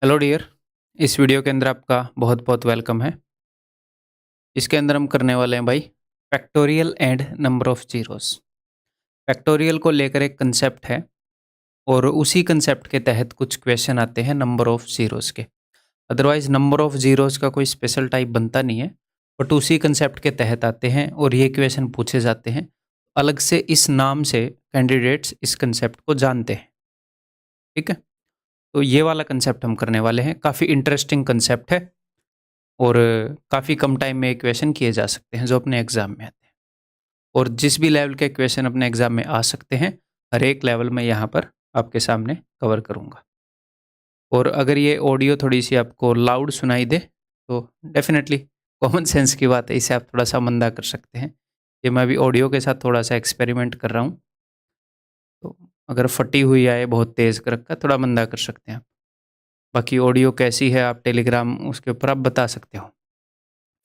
Hello dear. इस video के अंदर आपका बहुत बहुत वेलकम है। इसके अंदर हम करने वाले हैं भाई factorial and number of zeros. Factorial को लेकर एक कंसेप्ट है और उसी कंसेप्ट के तहत कुछ क्वेश्चन आते हैं नंबर ऑफ जीरोस के। अदरवाइज नंबर ऑफ जीरोस का कोई स्पेशल टाइप बनता नहीं है, बट उसी कंसेप्ट के तहत आते हैं और ये क्वेश्चन पूछे जाते हैं। अलग से इस नाम से कैंडिडेट्स इस कंसेप्ट को जानते हैं। ठीक है, तो ये वाला कंसेप्ट हम करने वाले हैं। काफ़ी इंटरेस्टिंग कंसेप्ट है और काफ़ी कम टाइम में क्वेश्चन किए जा सकते हैं जो अपने एग्ज़ाम में आते हैं। और जिस भी लेवल के क्वेश्चन अपने एग्ज़ाम में आ सकते हैं, हर एक लेवल में यहाँ पर आपके सामने कवर करूँगा। और अगर ये ऑडियो थोड़ी सी आपको लाउड सुनाई दे तो डेफिनेटली कॉमन सेंस की बात है, इसे आप थोड़ा सा मंदा कर सकते हैं। ये मैं अभी ऑडियो के साथ थोड़ा सा एक्सपेरिमेंट कर रहा हूँ, तो अगर फटी हुई आए बहुत तेज़ कर रखा, थोड़ा मंदा कर सकते हैं आप। बाकी ऑडियो कैसी है आप टेलीग्राम उसके ऊपर आप बता सकते हो,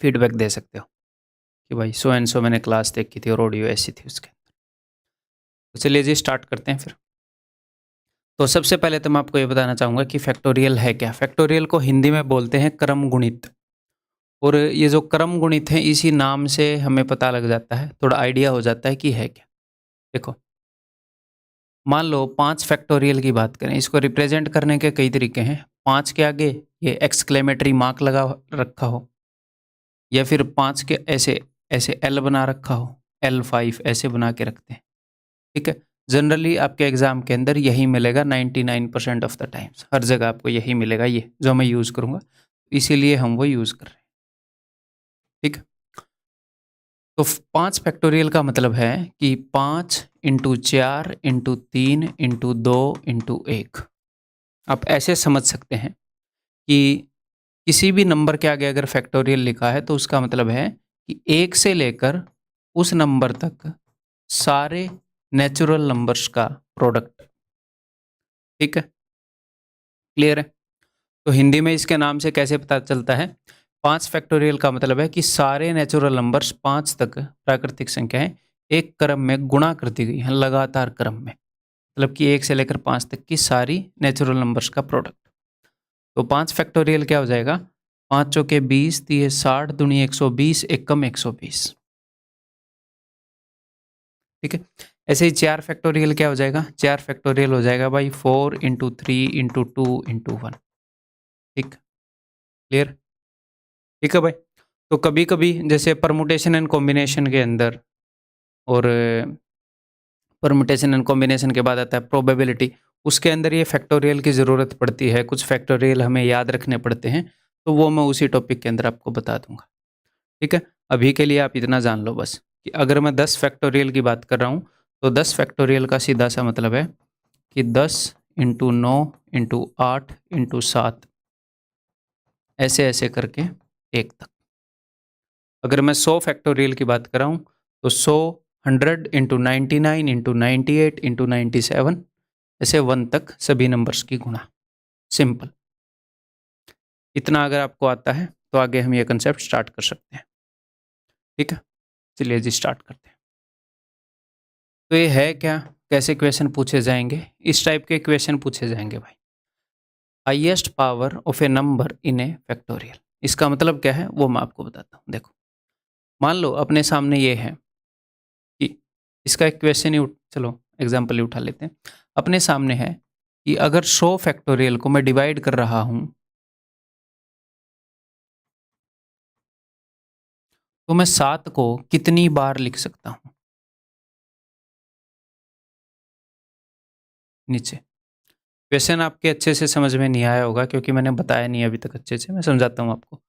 फीडबैक दे सकते हो कि भाई सो एंड सो मैंने क्लास देखी थी और ऑडियो ऐसी थी उसके। तो चलिए जी स्टार्ट करते हैं फिर। तो सबसे पहले तो मैं आपको ये बताना चाहूँगा कि फैक्टोरियल है क्या। फैक्टोरियल को हिंदी में बोलते हैं क्रम गुणित। और ये जो क्रम गुणित है इसी नाम से हमें पता लग जाता है, थोड़ा आइडिया हो जाता है कि है क्या। देखो, मान लो 5 फैक्टोरियल की बात करें, इसको रिप्रेजेंट करने के कई तरीके हैं। 5 के आगे ये एक्सक्लेमेटरी मार्क लगा रखा हो, या फिर 5 के ऐसे ऐसे एल बना रखा हो, L5 ऐसे बना के रखते हैं। ठीक है, जनरली आपके एग्जाम के अंदर यही मिलेगा 99% ऑफ द टाइम्स, हर जगह आपको यही मिलेगा, ये जो मैं यूज़ करूँगा, इसीलिए हम वो यूज़ कर रहे हैं। ठीक है, तो 5 फैक्टोरियल का मतलब है कि 5 इंटू 4 इंटू 3 इंटू 2 इंटू 1। आप ऐसे समझ सकते हैं कि किसी भी नंबर के आगे अगर फैक्टोरियल लिखा है तो उसका मतलब है कि 1 से लेकर उस नंबर तक सारे नेचुरल नंबर्स का प्रोडक्ट। ठीक है, क्लियर है। तो हिंदी में इसके नाम से कैसे पता चलता है? 5 फैक्टोरियल का मतलब है कि सारे नेचुरल नंबर्स 5 तक प्राकृतिक संख्याएं एक क्रम में गुणा कर दी गई हैं, लगातार क्रम में। मतलब कि 1 से लेकर 5 तक की सारी नेचुरल नंबर्स का प्रोडक्ट। तो 5 फैक्टोरियल क्या हो जाएगा? 5 चौके 20, 3 60, दूनी 120, एक कम 120। ठीक है, ऐसे ही 4 फैक्टोरियल क्या हो जाएगा? 4 फैक्टोरियल हो जाएगा भाई 4 इंटू 3 इंटू 2 इंटू 1। ठीक, क्लियर। ठीक है भाई। तो कभी कभी जैसे परमुटेशन एंड कॉम्बिनेशन के अंदर, और परमुटेशन एंड कॉम्बिनेशन के बाद आता है प्रोबेबिलिटी, उसके अंदर ये फैक्टोरियल की ज़रूरत पड़ती है, कुछ फैक्टोरियल हमें याद रखने पड़ते हैं, तो वो मैं उसी टॉपिक के अंदर आपको बता दूंगा। ठीक है, अभी के लिए आप इतना जान लो बस कि अगर मैं 10 फैक्टोरियल की बात कर रहा हूँ तो 10 फैक्टोरियल का सीधा सा मतलब है कि 10 इंटू 9 इंटू 8 इंटू 7, ऐसे ऐसे करके 1 तक। अगर मैं 100 फैक्टोरियल की बात कर रहा हूँ तो 100, 100 इंटू 99 इंटू 98 इंटू 97, ऐसे 1 तक सभी नंबर्स की गुणा। सिंपल। इतना अगर आपको आता है तो आगे हम ये कंसेप्ट स्टार्ट कर सकते हैं। ठीक है, चलिए जी स्टार्ट करते हैं। तो ये है क्या, कैसे क्वेश्चन पूछे जाएंगे? इस टाइप के क्वेश्चन पूछे जाएंगे भाई। Highest power of A number in A factorial, इसका मतलब क्या है वो मैं आपको बताता हूँ। देखो, मान लो अपने सामने ये है कि इसका एक क्वेश्चन ही चलो एग्जाम्पल ही उठा लेते हैं। अपने सामने है कि अगर 100 फैक्टोरियल को मैं डिवाइड कर रहा हूं तो मैं 7 को कितनी बार लिख सकता हूं? नीचे क्वेश्चन आपके अच्छे से समझ में नहीं आया होगा क्योंकि मैंने बताया नहीं अभी तक अच्छे से, मैं समझाता हूं आपको।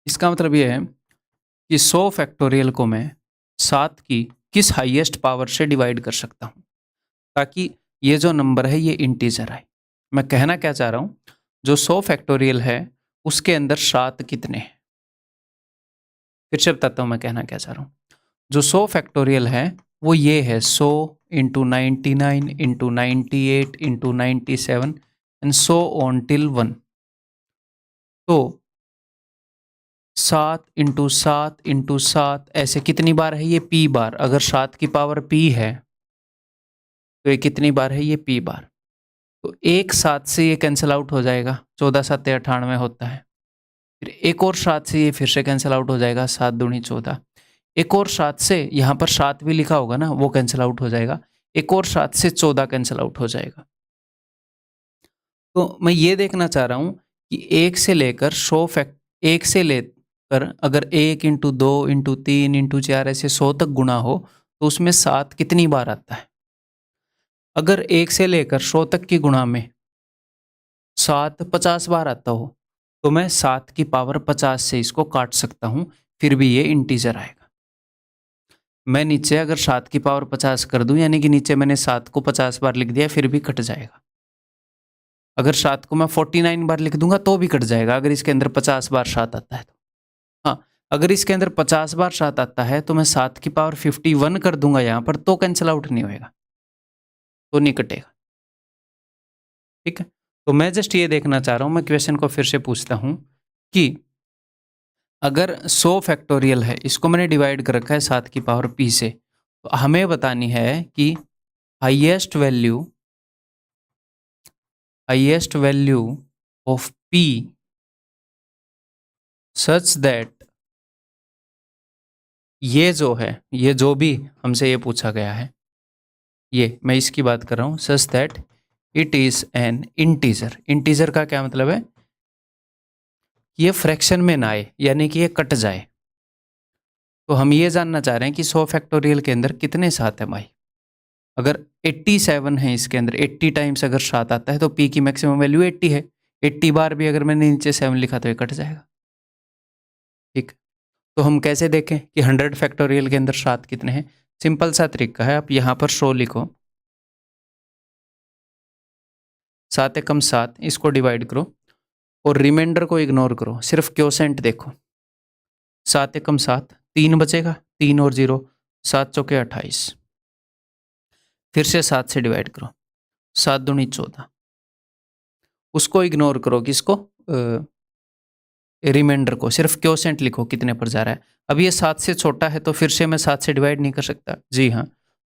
इसका मतलब ये है कि 100 फैक्टोरियल को मैं 7 की किस हाईएस्ट पावर से डिवाइड कर सकता हूं ताकि ये जो नंबर है ये इंटीजर आए। मैं कहना क्या चाह रहा हूं, जो 100 फैक्टोरियल है उसके अंदर 7 कितने हैं? फिर से बताता हूं मैं कहना क्या चाह रहा हूं। जो 100 फैक्टोरियल है वो ये है 100 into 99 into 98 into 97 and so on till 1। तो 7 इंटू 7 इंटू 7 ऐसे कितनी बार है ये? p बार। अगर 7 की पावर p है तो ये कितनी बार है? ये p बार। तो एक 7 से ये कैंसिल आउट हो जाएगा, 14 7 98 होता है। फिर एक और 7 से ये फिर से कैंसिल आउट हो जाएगा, 7 दूनी 14। एक और 7 से यहाँ पर 7 भी लिखा होगा ना, वो कैंसिल आउट हो जाएगा। एक और 7 से 14 कैंसिल आउट हो जाएगा। तो मैं ये देखना चाह रहा हूँ कि 1 से लेकर 1 से लेकर अगर 1 इंटू 2 इंटू 3 इंटू 4 ऐसे 100 तक गुणा हो तो उसमें 7 कितनी बार आता है। अगर 1 से लेकर 100 तक की गुणा में 7 50 बार आता हो तो मैं 7 की पावर 50 से इसको काट सकता हूँ, फिर भी ये इंटीजर आएगा। मैं नीचे अगर 7 की पावर 50 कर दूं, यानी कि नीचे मैंने 7 को 50 बार लिख दिया, फिर भी कट जाएगा। अगर 7 को मैं 49 बार लिख दूंगा तो भी कट जाएगा, अगर इसके अंदर 50 बार 7 आता है तो। हाँ, अगर इसके अंदर 50 बार 7 आता है तो मैं 7 की पावर 51 कर दूंगा यहाँ पर, तो कैंसिल आउट नहीं होएगा, तो नहीं कटेगा। ठीक है, तो मैं जस्ट ये देखना चाह रहा हूँ, मैं क्वेश्चन को फिर से पूछता हूँ कि अगर 100 फैक्टोरियल है, इसको मैंने डिवाइड कर रखा है 7 की पावर p से, तो हमें बतानी है कि highest value of p such that, ये जो है, ये जो भी हमसे ये पूछा गया है, ये मैं इसकी बात कर रहा हूँ, such that it is an integer. Integer का क्या मतलब है, ये फ्रैक्शन में ना आए, यानी कि ये कट जाए। तो हम ये जानना चाह रहे हैं कि 100 फैक्टोरियल के अंदर कितने 7 है भाई। अगर 87 है इसके अंदर, 80 टाइम्स अगर 7 आता है तो p की मैक्सिमम वैल्यू 80 है। 80 बार भी अगर मैंने नीचे 7 लिखा तो ये कट जाएगा। ठीक, तो हम कैसे देखें कि 100 फैक्टोरियल के अंदर 7 कितने हैं। सिंपल सा तरीका है, आप यहाँ पर 100 लिखो, 7 एकम 7, इसको डिवाइड करो और रिमाइंडर को इग्नोर करो, सिर्फ क्योसेंट देखो। 7 एकम 7, 3 बचेगा, 3 और 0, 7 चौके 28। फिर से 7 से डिवाइड करो, 7 दूनी 14, उसको इग्नोर करो, किसको, रिमाइंडर को, सिर्फ क्योसेंट लिखो कितने पर जा रहा है। अब ये 7 से छोटा है तो फिर से मैं 7 से डिवाइड नहीं कर सकता, जी हाँ।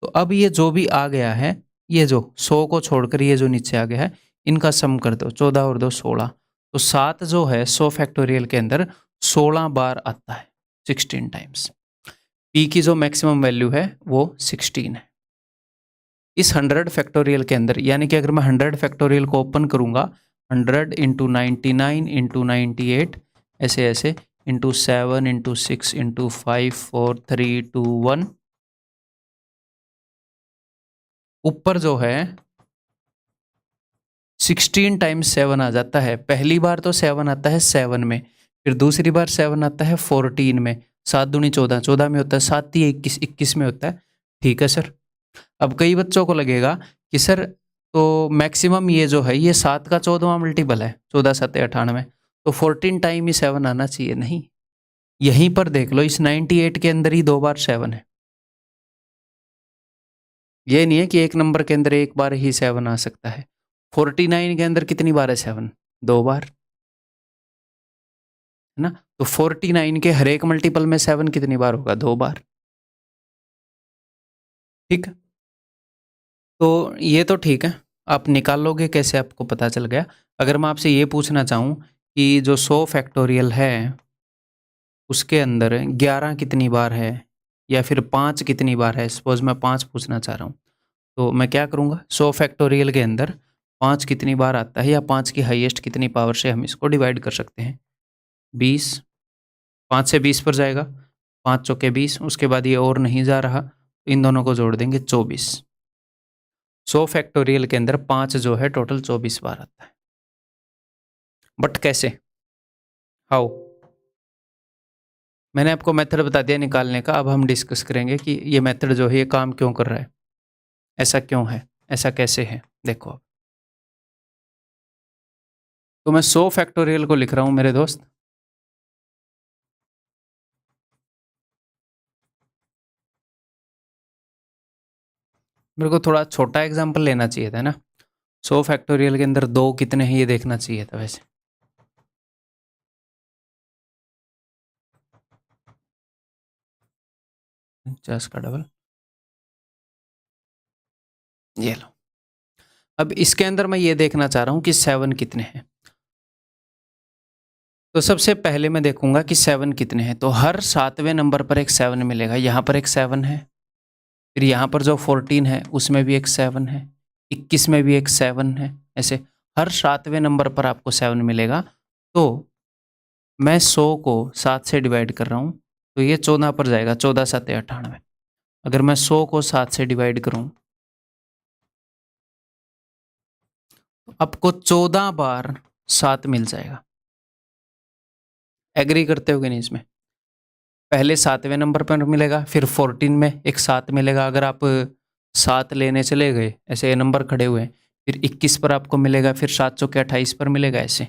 तो अब ये जो भी आ गया है, ये जो 100 को छोड़कर ये जो नीचे आ गया है, इनका सम कर दो, 14 और 2 16। तो 7 जो है 100 फैक्टोरियल के अंदर 16 बार आता है, 16 टाइम्स। पी की जो मैक्सिमम वैल्यू है वो 16 है। इस 100 फैक्टोरियल के अंदर, यानी कि अगर मैं 100 फैक्टोरियल को ओपन करूंगा, 100 इंटू 99 इंटू 98 ऐसे ऐसे इंटू 7 इंटू 6 इंटू 5 4 3 2 1, ऊपर जो है 16 टाइम्स 7 आ जाता है। पहली बार तो 7 आता है 7 में, फिर दूसरी बार 7 आता है 14 में, 7 दूनी 14, 14 में होता है, 7 ही 21, 21 में होता है। ठीक है सर। अब कई बच्चों को लगेगा कि सर तो मैक्सिमम ये जो है ये 7 का 14वां मल्टीपल है, 14 7 98, तो 14 टाइम ही 7 आना चाहिए, नहीं। यहीं पर देख लो, इस 98 के अंदर ही 2 बार 7 है। ये नहीं है कि एक नंबर के अंदर एक बार ही 7 आ सकता है। 49 के अंदर कितनी बार है 7, 2 बार, है ना। तो 49 के हर एक मल्टीपल में 7 कितनी बार होगा, 2 बार। ठीक, तो ये तो ठीक है, आप निकालोगे कैसे, आपको पता चल गया। अगर मैं आपसे ये पूछना चाहूँ कि जो 100 फैक्टोरियल है उसके अंदर 11 कितनी बार है, या फिर 5 कितनी बार है, सपोज मैं 5 पूछना चाह रहा हूँ, तो मैं क्या करूँगा, 100 फैक्टोरियल के अंदर 5 कितनी बार आता है, या 5 की हाईएस्ट कितनी पावर से हम इसको डिवाइड कर सकते हैं। 20, 5 से 20 पर जाएगा, 5 चौके 20, उसके बाद ये और नहीं जा रहा, तो इन दोनों को जोड़ देंगे 24। 100 फैक्टोरियल के अंदर 5 जो है टोटल 24 बार आता है। बट कैसे, हाउ, मैंने आपको मेथड बता दिया निकालने का, अब हम डिस्कस करेंगे कि ये मेथड जो है ये काम क्यों कर रहा है, ऐसा क्यों है, ऐसा कैसे है। देखो, तो मैं 100 फैक्टोरियल को लिख रहा हूँ मेरे दोस्त। मेरे को थोड़ा छोटा एग्जाम्पल लेना चाहिए था ना, 100 फैक्टोरियल के अंदर 2 कितने हैं ये देखना चाहिए था वैसे। पचास का डबल, ये लो। अब इसके अंदर मैं ये देखना चाह रहा हूँ कि 7 कितने हैं। तो सबसे पहले मैं देखूंगा कि 7 कितने हैं। तो हर 7वें नंबर पर एक 7 मिलेगा। यहाँ पर एक 7 है, फिर यहाँ पर जो 14 है उसमें भी एक 7 है, 21 में भी एक 7 है। ऐसे हर 7वें नंबर पर आपको 7 मिलेगा। तो मैं 100 को 7 से डिवाइड कर रहा हूँ, तो ये 14 पर जाएगा। 14 7 98। अगर मैं 100 को 7 से डिवाइड करूँ तो आपको 14 बार 7 मिल जाएगा। एग्री करते हो कि नहीं इसमें? पहले 7वें नंबर पर मिलेगा, फिर 14 में एक 7 मिलेगा। अगर आप 7 लेने चले गए, ऐसे ये नंबर खड़े हुए हैं, फिर 21 पर आपको मिलेगा, फिर 7 चौके 28 पर मिलेगा। ऐसे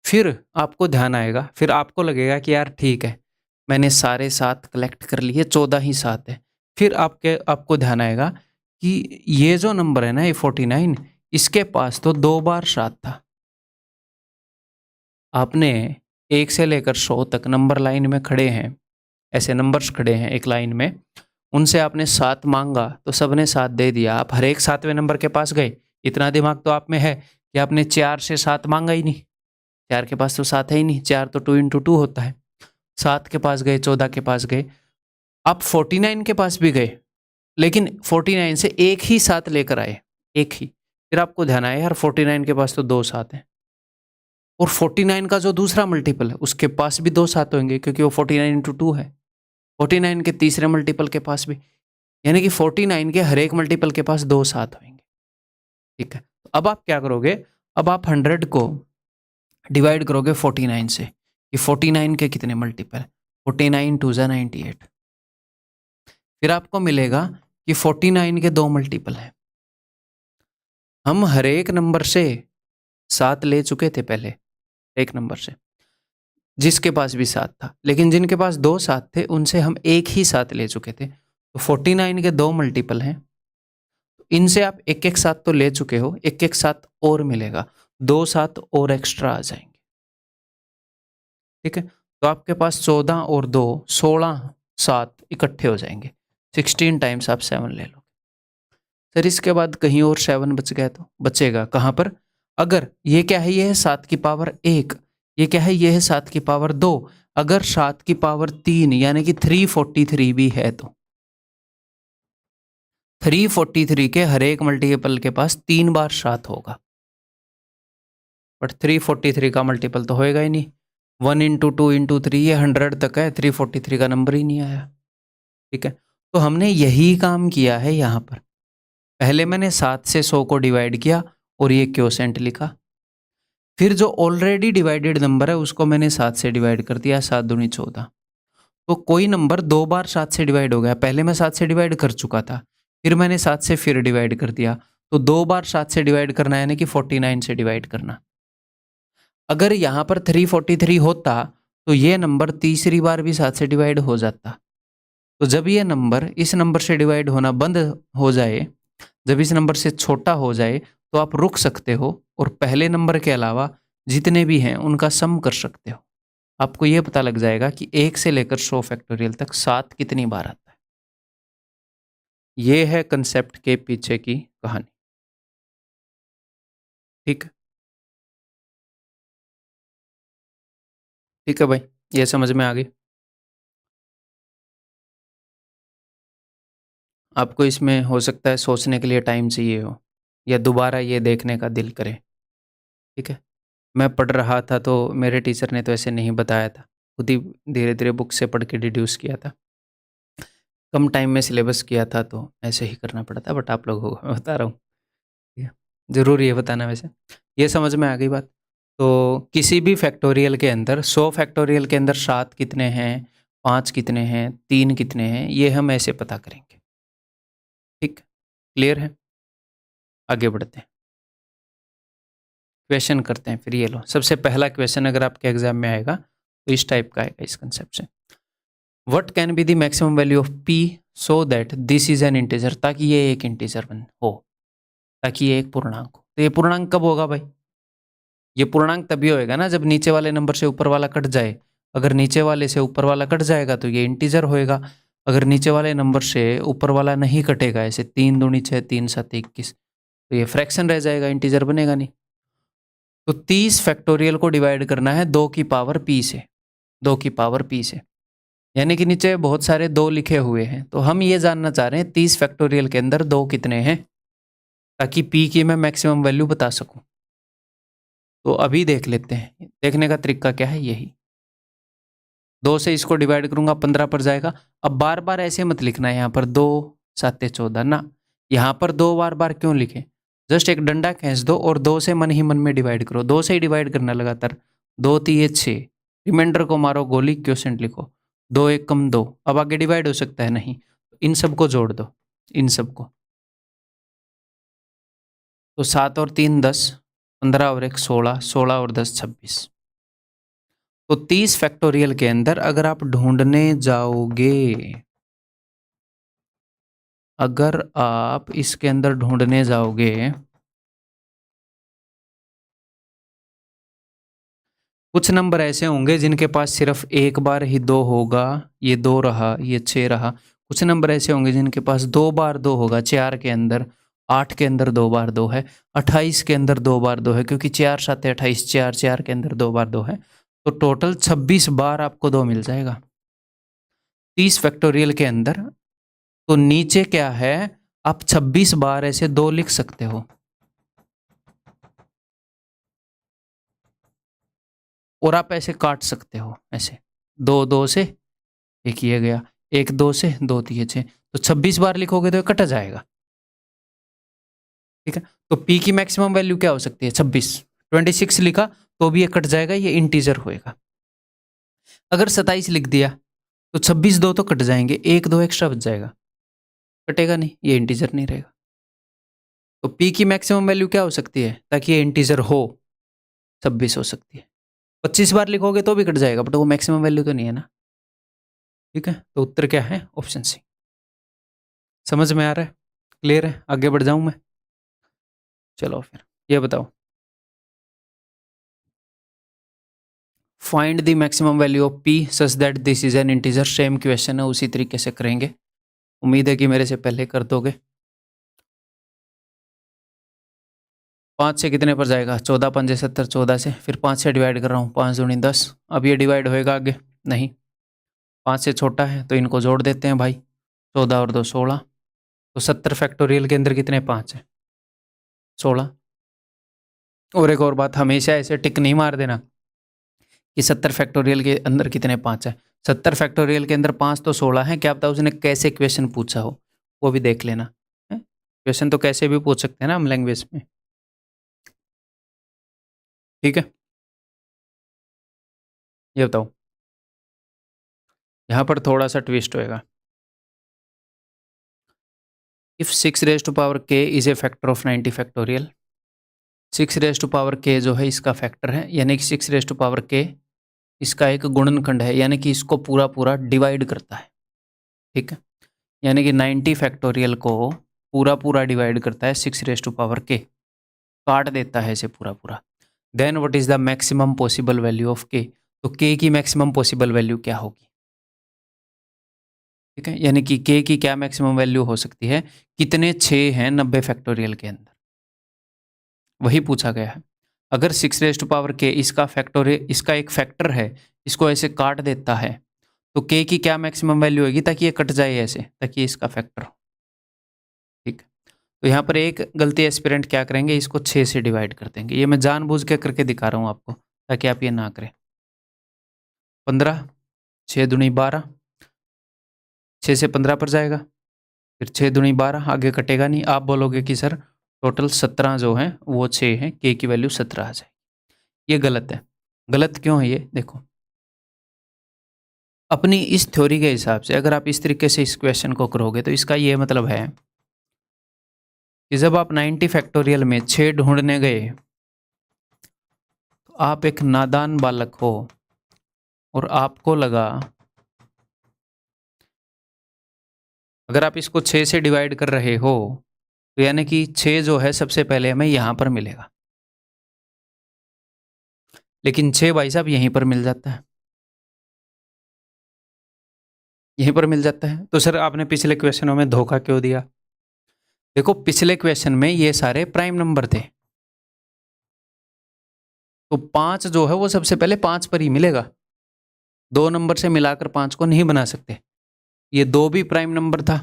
फिर आपको ध्यान आएगा, फिर आपको लगेगा कि यार ठीक है, मैंने सारे 7 कलेक्ट कर लिए, 14 ही 7 है। फिर आपको ध्यान आएगा कि ये जो नंबर है ना, ये 49, इसके पास तो 2 बार 7 था। आपने 1 से लेकर 100 तक नंबर लाइन में खड़े हैं, ऐसे नंबर्स खड़े हैं एक लाइन में, उनसे आपने 7 मांगा तो सबने 7 दे दिया। आप हर एक 7वें नंबर के पास गए। इतना दिमाग तो आप में है कि आपने 4 से 7 मांगा ही नहीं। 4 के पास तो 7 है ही नहीं, 4 तो 2 इंटू 2 होता है। 7 के पास गए, 14 के पास गए, आप 49 के पास भी गए, लेकिन 49 से एक ही 7 लेकर आए, एक ही। फिर आपको ध्यान आया यार 49 के पास तो 2 7 हैं, और 49 का जो दूसरा मल्टीपल है उसके पास भी 2 7 होंगे, क्योंकि वो 49 इंटू 2 है। 49 के तीसरे मल्टीपल के पास भी, यानी कि 49 के हर एक मल्टीपल के पास 2 7 होंगे। ठीक है, तो अब आप क्या करोगे? अब आप 100 को डिवाइड करोगे 49 से कि 49 के कितने मल्टीपल? 49 2 98। फिर आपको मिलेगा कि 49 के 2 मल्टीपल हैं। हम हर एक नंबर से 7 ले चुके थे पहले, एक नंबर से जिसके पास भी 7 था, लेकिन जिनके पास 2 7 थे उनसे हम एक ही 7 ले चुके थे। तो 49 के 2 मल्टीपल हैं, इनसे आप एक एक 7 तो ले चुके हो, एक एक 7 और मिलेगा, 2 7 और एक्स्ट्रा आ जाएंगे। ठीक है, तो आपके पास 14 और 2 16 7 इकट्ठे हो जाएंगे। 16 टाइम्स आप 7 ले लो। सर इसके बाद कहीं और 7 बच गया तो बचेगा कहाँ पर? अगर ये क्या है, ये है 7 की पावर 1, ये क्या है, ये है 7 की पावर 2। अगर 7 की पावर 3 यानी कि 343 भी है तो 343 के हर एक मल्टीपल के पास 3 बार 7 होगा, बट 343 का मल्टीपल तो होएगा ही नहीं। 1 इंटू 2 इंटू 3, ये 100 तक है, 343 का नंबर ही नहीं आया। ठीक है, तो हमने यही काम किया है यहाँ पर। पहले मैंने 7 से 100 को डिवाइड किया और ये क्वोशेंट लिखा, फिर जो ऑलरेडी डिवाइडेड नंबर है उसको मैंने 7 से डिवाइड कर दिया, 7 दूनी 14। तो कोई नंबर 2 बार 7 से डिवाइड हो गया, पहले मैं 7 से डिवाइड कर चुका था, फिर मैंने 7 से फिर डिवाइड कर दिया। तो 2 बार 7 से डिवाइड करना यानी कि 49 से डिवाइड करना। अगर यहाँ पर 343 होता तो ये नंबर तीसरी बार भी 7 से डिवाइड हो जाता। तो जब ये नंबर इस नंबर से डिवाइड होना बंद हो जाए, जब इस नंबर से छोटा हो जाए, तो आप रुक सकते हो और पहले नंबर के अलावा जितने भी हैं उनका सम कर सकते हो। आपको ये पता लग जाएगा कि 1 से लेकर 100 फैक्टोरियल तक 7 कितनी बार आता है। ये है कंसेप्ट के पीछे की कहानी। ठीक है, ठीक है भाई, ये समझ में आ गई। आपको इसमें हो सकता है सोचने के लिए टाइम चाहिए हो, या दोबारा ये देखने का दिल करे। ठीक है, मैं पढ़ रहा था तो मेरे टीचर ने तो ऐसे नहीं बताया था, खुद ही धीरे धीरे बुक से पढ़ के डिड्यूस किया था। कम टाइम में सिलेबस किया था तो ऐसे ही करना पड़ता, बट आप लोगों को मैं बता रहा हूँ। ठीक है, ज़रूरी है बताना। वैसे ये समझ में आ गई बात। तो किसी भी फैक्टोरियल के अंदर 100 फैक्टोरियल के अंदर 7 कितने हैं, 5 कितने हैं, 3 कितने हैं, ये हम ऐसे पता करेंगे। ठीक, क्लियर है? आगे बढ़ते हैं, क्वेश्चन करते हैं। फिर ये लो, सबसे पहला क्वेश्चन अगर आपके एग्जाम में आएगा तो इस टाइप का आएगा, इस कंसेप्ट से। What can be the maximum value of p so that this is an integer, ताकि ये एक इंटीजर बन हो, ताकि ये एक पूर्णांक हो। तो ये पूर्णांक कब होगा भाई? ये पूर्णांक तभी होएगा ना जब नीचे वाले नंबर से ऊपर वाला कट जाए। अगर नीचे वाले से ऊपर वाला कट जाएगा तो ये इंटीजर होएगा। अगर नीचे वाले नंबर से ऊपर वाला नहीं कटेगा, ऐसे 3 दूनी 6 3 7 21, तो ये फ्रैक्शन रह जाएगा, इंटीजर बनेगा नहीं। तो 30 फैक्टोरियल को डिवाइड करना है 2 की पावर p से, 2 की पावर p से, यानी कि नीचे बहुत सारे 2 लिखे हुए हैं। तो हम ये जानना चाह रहे हैं 30 फैक्टोरियल के अंदर 2 कितने हैं, ताकि p की मैं मैक्सिमम वैल्यू बता सकूं। तो अभी देख लेते हैं, देखने का तरीका क्या है, यही 2 से इसको डिवाइड करूंगा 15 पर जाएगा। अब बार बार ऐसे मत लिखना है यहाँ पर 2 7 14 ना, यहाँ पर 2 बार बार क्यों लिखें, जस्ट एक डंडा खींच दो और 2 से मन ही मन में डिवाइड करो, 2 से ही डिवाइड करना लगातार, 2 3 6, रिमाइंडर को मारो गोली, क्वोशेंट लिखो, 2 1 कम 2, अब आगे डिवाइड हो सकता है नहीं, इन सबको जोड़ दो, इन सबको, तो 7 और 3 10, 15 और 1 16, 16 और 10 26। तो 30 फैक्टोरियल के अंदर अगर आप ढूंढने जाओगे, अगर आप इसके अंदर ढूंढने जाओगे, कुछ नंबर ऐसे होंगे जिनके पास सिर्फ एक बार ही 2 होगा, ये 2 रहा, ये 6 रहा। कुछ नंबर ऐसे होंगे जिनके पास 2 बार 2 होगा, 4 के अंदर, 8 के अंदर 2 बार 2 है, 28 के अंदर 2 बार 2 है, क्योंकि 4 7 28, 4 4 के अंदर 2 बार 2 है, तो टोटल 26 बार आपको 2 मिल जाएगा 30 फैक्टोरियल के अंदर। तो नीचे क्या है, आप 26 बार ऐसे 2 लिख सकते हो, और आप ऐसे काट सकते हो, ऐसे 2 2 से एक ये गया, 1 2 से 2 3 6, तो 26 बार लिखोगे तो ये कट जाएगा, ठीक है। तो p की मैक्सिमम वैल्यू क्या हो सकती है, 26, 26 लिखा तो भी ये कट जाएगा, ये इंटीजर होएगा। अगर 27 लिख दिया तो 26 2 तो कट जाएंगे, 1 2 एक्स्ट्रा बच जाएगा, कटेगा नहीं, ये इंटीजर नहीं रहेगा। तो p की मैक्सिमम वैल्यू क्या हो सकती है, ताकि ये इंटीजर हो, 26 हो सकती है। 25 बार लिखोगे तो भी कट जाएगा, बट वो मैक्सिमम वैल्यू तो नहीं है ना, ठीक है। तो उत्तर क्या है, ऑप्शन सी। समझ में आ रहा है, क्लियर है, आगे बढ़ जाऊं मैं, चलो फिर ये बताओ, find the maximum value of p such that this is an integer. Same question है, उसी तरीके से करेंगे, उम्मीद है कि मेरे से पहले कर दोगे। 5 से कितने पर जाएगा, 14 5 70, 14 से, फिर 5 से डिवाइड कर रहा हूँ, 5 दूनी 10, अब ये डिवाइड होएगा आगे नहीं, 5 से छोटा है तो इनको जोड़ देते हैं भाई, 14 और 2 16, तो 70 फैक्टोरियल के अंदर कितने 5 है, 16। और एक और बात, हमेशा ऐसे टिक नहीं मार देना कि 70 फैक्टोरियल के अंदर कितने 5 है, 70 फैक्टोरियल के अंदर 5 तो 16 है, क्या पता उसने कैसे क्वेश्चन पूछा हो, वो भी देख लेना है। क्वेश्चन तो कैसे भी पूछ सकते हैं ना हम लैंग्वेज में, ठीक है। ये बताओ, यहाँ पर थोड़ा सा ट्विस्ट होएगा। If 6 raise to power k is a factor of 90 factorial, 6 raise to power k जो है इसका फैक्टर है, यानी कि 6 रेज टू पावर k इसका एक गुणनखंड है, यानी कि इसको पूरा पूरा डिवाइड करता है, ठीक है। यानी कि 90 फैक्टोरियल को पूरा पूरा डिवाइड करता है 6 रेज टू पावर k, काट देता है इसे पूरा पूरा। Then what is the maximum possible value of k, तो k की मैक्सिमम पॉसिबल वैल्यू क्या होगी, ठीक है। यानी कि k की क्या मैक्सिमम वैल्यू हो सकती है, कितने 6 हैं 90 फैक्टोरियल के अंदर, वही पूछा गया है। अगर 6 रेज टू पावर k इसका फैक्टोरियल, इसका एक फैक्टर है, इसको ऐसे काट देता है, तो k की क्या मैक्सिमम वैल्यू होगी, ताकि ये कट जाए ऐसे, ताकि इसका फैक्टर हो, ठीक। तो यहाँ पर एक गलती एस्पिरेंट क्या करेंगे, इसको 6 से डिवाइड कर देंगे, ये मैं जानबूझ के करके दिखा रहा हूँ आपको, ताकि आप ये ना करें। 15, 6 दूनी 12, 6 से 15 पर जाएगा, फिर 6 दूनी 12, आगे कटेगा नहीं। आप बोलोगे कि सर टोटल 17 जो है वो 6 है, k की वैल्यू 17 आ जाएगी, ये गलत है। गलत क्यों है ये देखो, अपनी इस थ्योरी के हिसाब से अगर आप इस तरीके से इस क्वेश्चन को करोगे तो इसका ये मतलब है कि जब आप 90 फैक्टोरियल में 6 ढूंढने गए तो आप एक नादान बालक हो और आपको लगा, अगर आप इसको 6 से डिवाइड कर रहे हो तो यानी कि 6 जो है सबसे पहले हमें यहां पर मिलेगा, लेकिन 6 भाई साहब यहीं पर मिल जाता है, यहीं पर मिल जाता है। तो सर आपने पिछले क्वेश्चनों में धोखा क्यों दिया, देखो पिछले क्वेश्चन में ये सारे प्राइम नंबर थे, तो 5 जो है वो सबसे पहले 5 पर ही मिलेगा। 2 नंबर से मिलाकर 5 को नहीं बना सकते। ये 2 भी प्राइम नंबर था,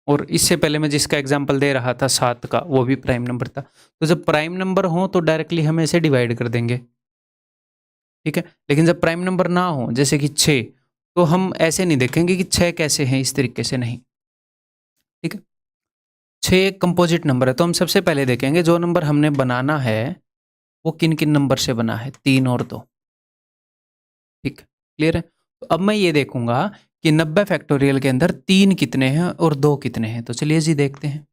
और इससे पहले मैं जिसका एग्जाम्पल दे रहा था 7 का, वो भी प्राइम नंबर था। तो जब प्राइम नंबर हो तो डायरेक्टली हम ऐसे डिवाइड कर देंगे, ठीक है। लेकिन जब प्राइम नंबर ना हो, जैसे कि 6, तो हम ऐसे नहीं देखेंगे कि 6 कैसे हैं, इस तरीके से नहीं, ठीक है। 6 एक कंपोजिट नंबर है, तो हम सबसे पहले देखेंगे जो नंबर हमने बनाना है वो किन किन नंबर से बना है, 3 और 2, ठीक, क्लियर है। तो अब मैं ये देखूंगा कि 90 फैक्टोरियल के अंदर 3 कितने हैं और 2 कितने हैं। तो चलिए जी देखते हैं।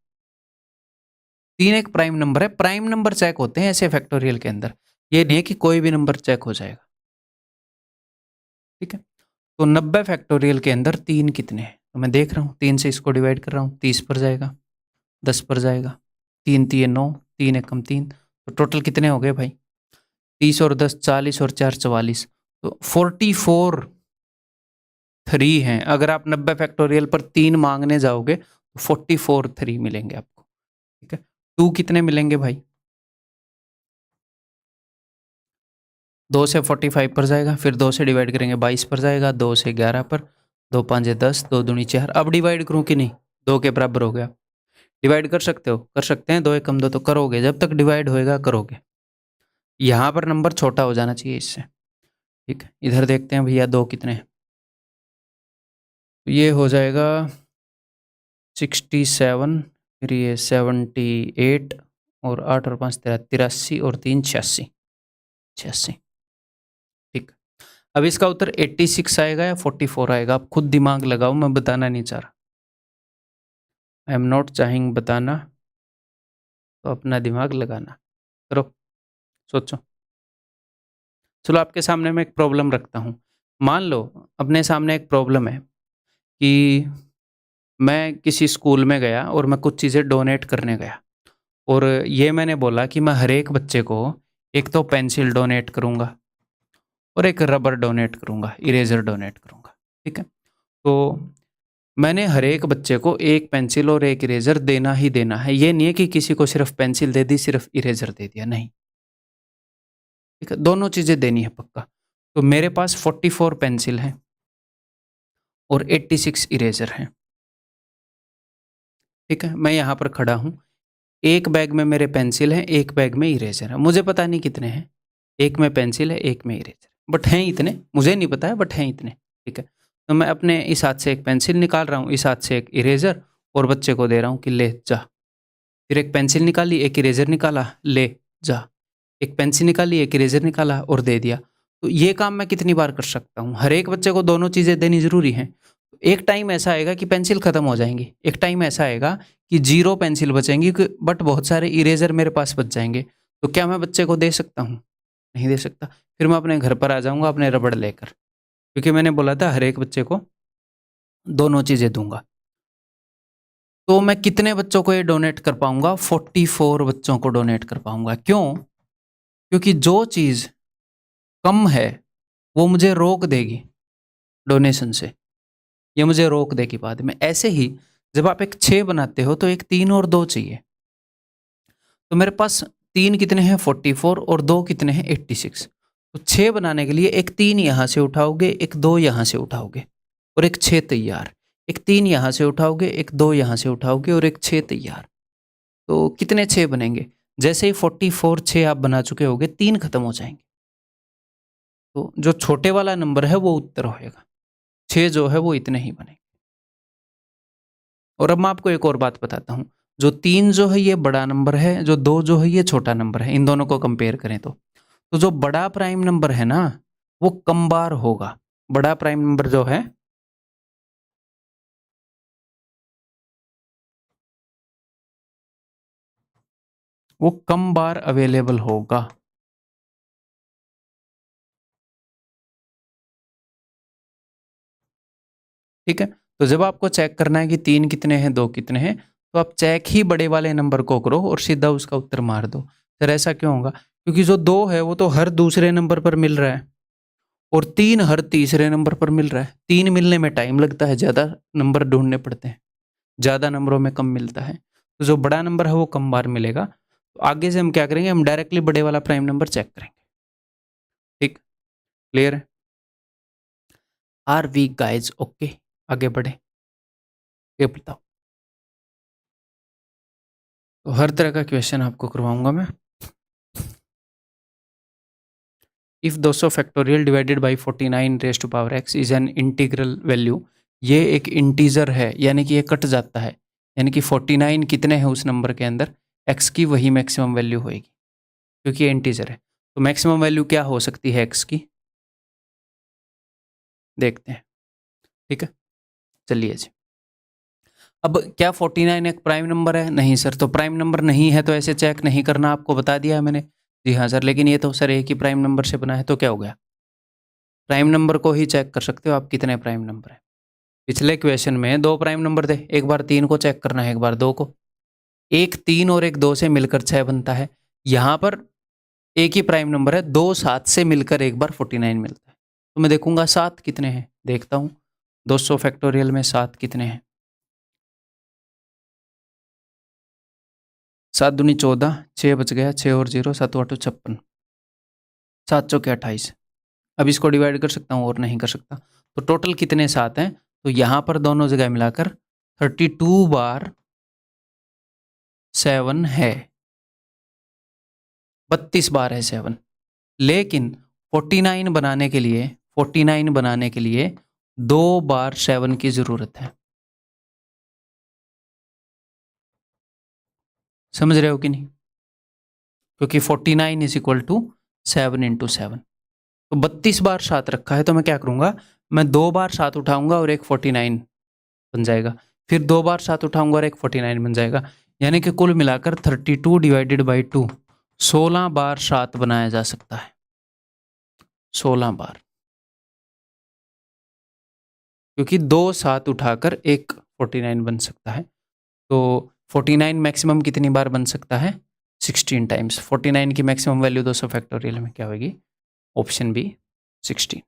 3 एक प्राइम नंबर है, प्राइम नंबर चेक होते हैं ऐसे फैक्टोरियल के अंदर, ये नहीं है कि कोई भी नंबर चेक हो जाएगा, ठीक है। तो 90 फैक्टोरियल के अंदर 3 कितने हैं, तो मैं देख रहा हूँ 3 से इसको डिवाइड कर रहा हूँ, 30 पर जाएगा, 10 पर जाएगा, 3 3 9, 3 एकम 3, तो टोटल कितने हो गए भाई, 30 और 10 40 और 4 44, तो 44 3 हैं। अगर आप 90 फैक्टोरियल पर 3 मांगने जाओगे तो 44 3 मिलेंगे आपको, ठीक है। 2 कितने मिलेंगे भाई, 2 से 45 पर जाएगा, फिर 2 से डिवाइड करेंगे 22 पर जाएगा, 2 से 11 पर, 2 5 10, 2 दूनी 4। अब डिवाइड करूँ कि नहीं, 2 के बराबर हो गया। डिवाइड कर सकते हो, कर सकते हैं, 2 एकम 2 तो करोगे, जब तक डिवाइड होएगा करोगे। यहाँ पर नंबर छोटा हो जाना चाहिए इससे, ठीक है। इधर देखते हैं भैया 2 कितने हैं, तो ये हो जाएगा 67, फिर ये 78, और 8 और 5 83, और 3 86, 86, ठीक। अब इसका उत्तर 86 आएगा या 44 आएगा, आप खुद दिमाग लगाओ, मैं बताना नहीं चाह रहा, आई एम नॉट चाहिंग बताना, तो अपना दिमाग लगाना, करो, सोचो। चलो आपके सामने मैं एक प्रॉब्लम रखता हूँ। मान लो अपने सामने एक प्रॉब्लम है कि मैं किसी स्कूल में गया और मैं कुछ चीज़ें डोनेट करने गया, और ये मैंने बोला कि मैं हर एक बच्चे को एक तो पेंसिल डोनेट करूँगा और एक रबर डोनेट करूँगा, इरेज़र डोनेट करूँगा, ठीक है। तो मैंने हर एक बच्चे को एक पेंसिल और एक इरेज़र देना ही देना है, ये नहीं है कि किसी को सिर्फ पेंसिल दे दी, सिर्फ इरेज़र दे दिया, नहीं, ठीक है, दोनों चीज़ें देनी है पक्का। तो मेरे पास 44 पेंसिल हैं और 86 इरेज़र हैं, ठीक है। मैं यहाँ पर खड़ा हूँ, एक बैग में मेरे पेंसिल है, एक बैग में इरेज़र है, मुझे पता नहीं कितने हैं, एक में पेंसिल है, एक में इरेज़र, बट हैं इतने, मुझे नहीं पता है बट हैं इतने, ठीक है। तो मैं अपने इस हाथ से एक पेंसिल निकाल रहा हूँ, इस हाथ से एक इरेज़र, और बच्चे को दे रहा हूँ कि ले जा। फिर एक पेंसिल निकाली, एक इरेज़र निकाला, ले जा। एक पेंसिल निकाली, एक इरेज़र निकाला और दे दिया। तो ये काम मैं कितनी बार कर सकता हूँ? हर एक बच्चे को दोनों चीज़ें देनी ज़रूरी हैं। एक टाइम ऐसा आएगा कि पेंसिल ख़त्म हो जाएँगी, एक टाइम ऐसा आएगा कि 0 पेंसिल बचेंगी बट बहुत सारे इरेज़र मेरे पास बच जाएँगे। तो क्या मैं बच्चे को दे सकता हूँ? नहीं दे सकता। फिर मैं अपने घर पर आ जाऊँगा अपने रबड़ लेकर, क्योंकि मैंने बोला था हर एक बच्चे को दोनों चीज़ें दूँगा। तो मैं कितने बच्चों को ये डोनेट कर पाऊँगा? 44 बच्चों को डोनेट कर पाऊँगा। क्यों? क्योंकि जो चीज़ कम है वो मुझे रोक देगी डोनेशन से, ये मुझे रोक देगी बाद में। ऐसे ही जब आप एक 6 बनाते हो तो एक 3 और 2 चाहिए, तो मेरे पास 3 कितने हैं 44, और 2 कितने हैं 86। तो 6 बनाने के लिए एक 3 यहाँ से उठाओगे, एक 2 यहाँ से उठाओगे, और एक 6 तैयार। एक 3 यहाँ से उठाओगे, एक 2 यहाँ से उठाओगे, और एक 6 तैयार। तो कितने 6 बनेंगे? जैसे ही 44 6 आप बना चुके होगे, 3 खत्म हो जाएंगे। तो जो छोटे वाला नंबर है वो उत्तर होएगा, 6 जो है वो इतने ही बनेंगे। और अब मैं आपको एक और बात बताता हूँ, जो 3 जो है ये बड़ा नंबर है, जो 2 जो है ये छोटा नंबर है, इन दोनों को कंपेयर करें तो जो बड़ा प्राइम नंबर है ना वो कम बार होगा। बड़ा प्राइम नंबर जो है वो कम बार अवेलेबल होगा, ठीक है। तो जब आपको चेक करना है कि 3 कितने हैं 2 कितने हैं, तो आप चेक ही बड़े वाले नंबर को करो और सीधा उसका उत्तर मार दो। सर ऐसा क्यों होगा? क्योंकि जो 2 है वो तो हर दूसरे नंबर पर मिल रहा है, और 3 हर तीसरे नंबर पर मिल रहा है। 3 मिलने में टाइम लगता है, ज़्यादा नंबर ढूंढने पड़ते हैं। ज़्यादा नंबरों में कम मिलता है। तो जो बड़ा नंबर है वो कम बार मिलेगा। तो आगे से हम क्या करेंगे, हम डायरेक्टली बड़े वाला प्राइम नंबर चेक करेंगे। ठीक, क्लियर है? Are we guys okay? आगे बढ़े, ये बताओ। तो हर तरह का क्वेश्चन आपको करवाऊंगा मैं। If 200 factorial divided by 49 raise to power x is an integral value, ये एक इंटीजर है, यानी कि ये कट जाता है, यानी कि 49 कितने हैं उस नंबर के अंदर, एक्स की वही मैक्सिमम वैल्यू होएगी, क्योंकि ये इंटीजर है। तो मैक्सिमम वैल्यू क्या हो सकती है एक्स की, देखते हैं। ठीक है, चलिए जी। अब क्या 49 एक प्राइम नंबर है? नहीं सर, तो प्राइम नंबर नहीं है तो ऐसे चेक नहीं करना, आपको बता दिया है मैंने। जी हाँ सर, लेकिन ये तो सर एक ही प्राइम नंबर से बना है, तो क्या हो गया? प्राइम नंबर को ही चेक कर सकते हो आप कितने प्राइम नंबर है। पिछले क्वेश्चन में 2 प्राइम नंबर थे, एक बार 3 को चेक करना है, एक बार 2 को। एक 3 और एक 2 से मिलकर 6 बनता है। यहाँ पर एक ही प्राइम नंबर है, 2 7 से मिलकर एक बार 49 मिलता है। तो मैं देखूंगा 7 कितने हैं, देखता हूँ 200 फैक्टोरियल में 7 कितने हैं। 7 दूनी 14, 6 बच गया, 6 और 0, 7 8 56, 7 चौके 28। अब इसको डिवाइड कर सकता हूँ और नहीं कर सकता। तो टोटल कितने 7 हैं? तो यहाँ पर दोनों जगह मिलाकर 32 बार 7 है, 32 बार है 7। लेकिन 49 बनाने के लिए 2 बार 7 की जरूरत है। समझ रहे हो कि नहीं? क्योंकि 49 इज इक्वल टू 7 इंटू 7। तो 32 बार 7 रखा है, तो मैं क्या करूंगा, मैं 2 बार 7 उठाऊंगा और एक 49 बन जाएगा, फिर 2 बार 7 उठाऊंगा और एक 49 बन जाएगा, यानी कि कुल मिलाकर 32 डिवाइडेड बाई 2 16 बार 7 बनाया जा सकता है। 16 बार, क्योंकि 2 7 उठाकर एक 49 बन सकता है। तो 49 मैक्सिमम कितनी बार बन सकता है? 16 टाइम्स। 49 की मैक्सिमम वैल्यू 200 फैक्टोरियल में क्या होगी? Option B 16।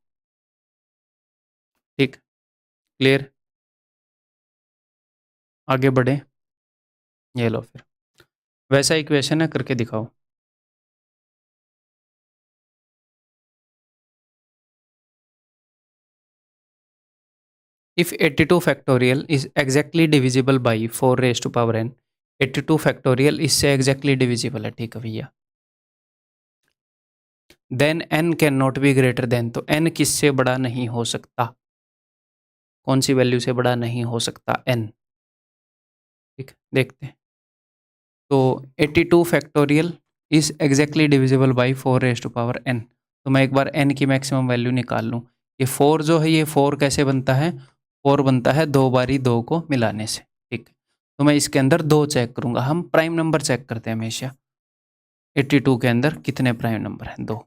ठीक, क्लियर? आगे बढ़े, ये लो फिर वैसा इक्वेशन है, करके दिखाओ। If 82 factorial is exactly divisible by 4 raised to power n, 82 factorial इससे exactly divisible है, ठीक है भैया। Then n can not be greater than, तो n किससे बड़ा नहीं हो सकता? कौन सी वैल्यू से बड़ा नहीं हो सकता n? ठीक, देखते हैं। तो 82 factorial is exactly divisible by 4 raise to power n। तो मैं एक बार n की मैक्सिमम वैल्यू निकाल लूँ। ये 4 जो है, ये 4 कैसे बनता है? 4 बनता है 2 बारी 2 को मिलाने से। ठीक, तो मैं इसके अंदर 2 चेक करूँगा। हम प्राइम नंबर चेक करते हैं हमेशा। 82 के अंदर कितने प्राइम नंबर हैं? 2।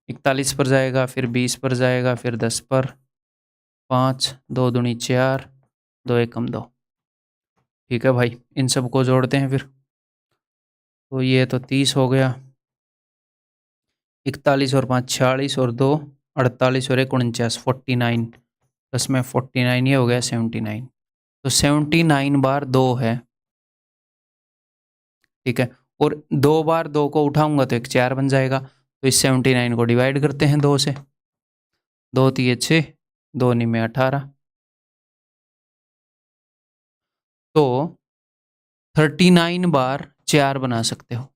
41 पर जाएगा, फिर 20 पर जाएगा, फिर 10 पर, 5, 2 दूनी 4, 2 एकम 2। ठीक है भाई, इन सबको जोड़ते हैं फिर। तो ये तो 30 हो गया, 41 और 5 46 और 2 48 और 1 49, 49 प्लस में 49, ये हो गया 79। तो 79 बार 2 है, ठीक है। और 2 बार 2 को उठाऊंगा तो एक 4 बन जाएगा। तो इस 79 को डिवाइड करते हैं 2 से, 2 3 6, 2 9 18। तो 39 बार 4 बना सकते हो।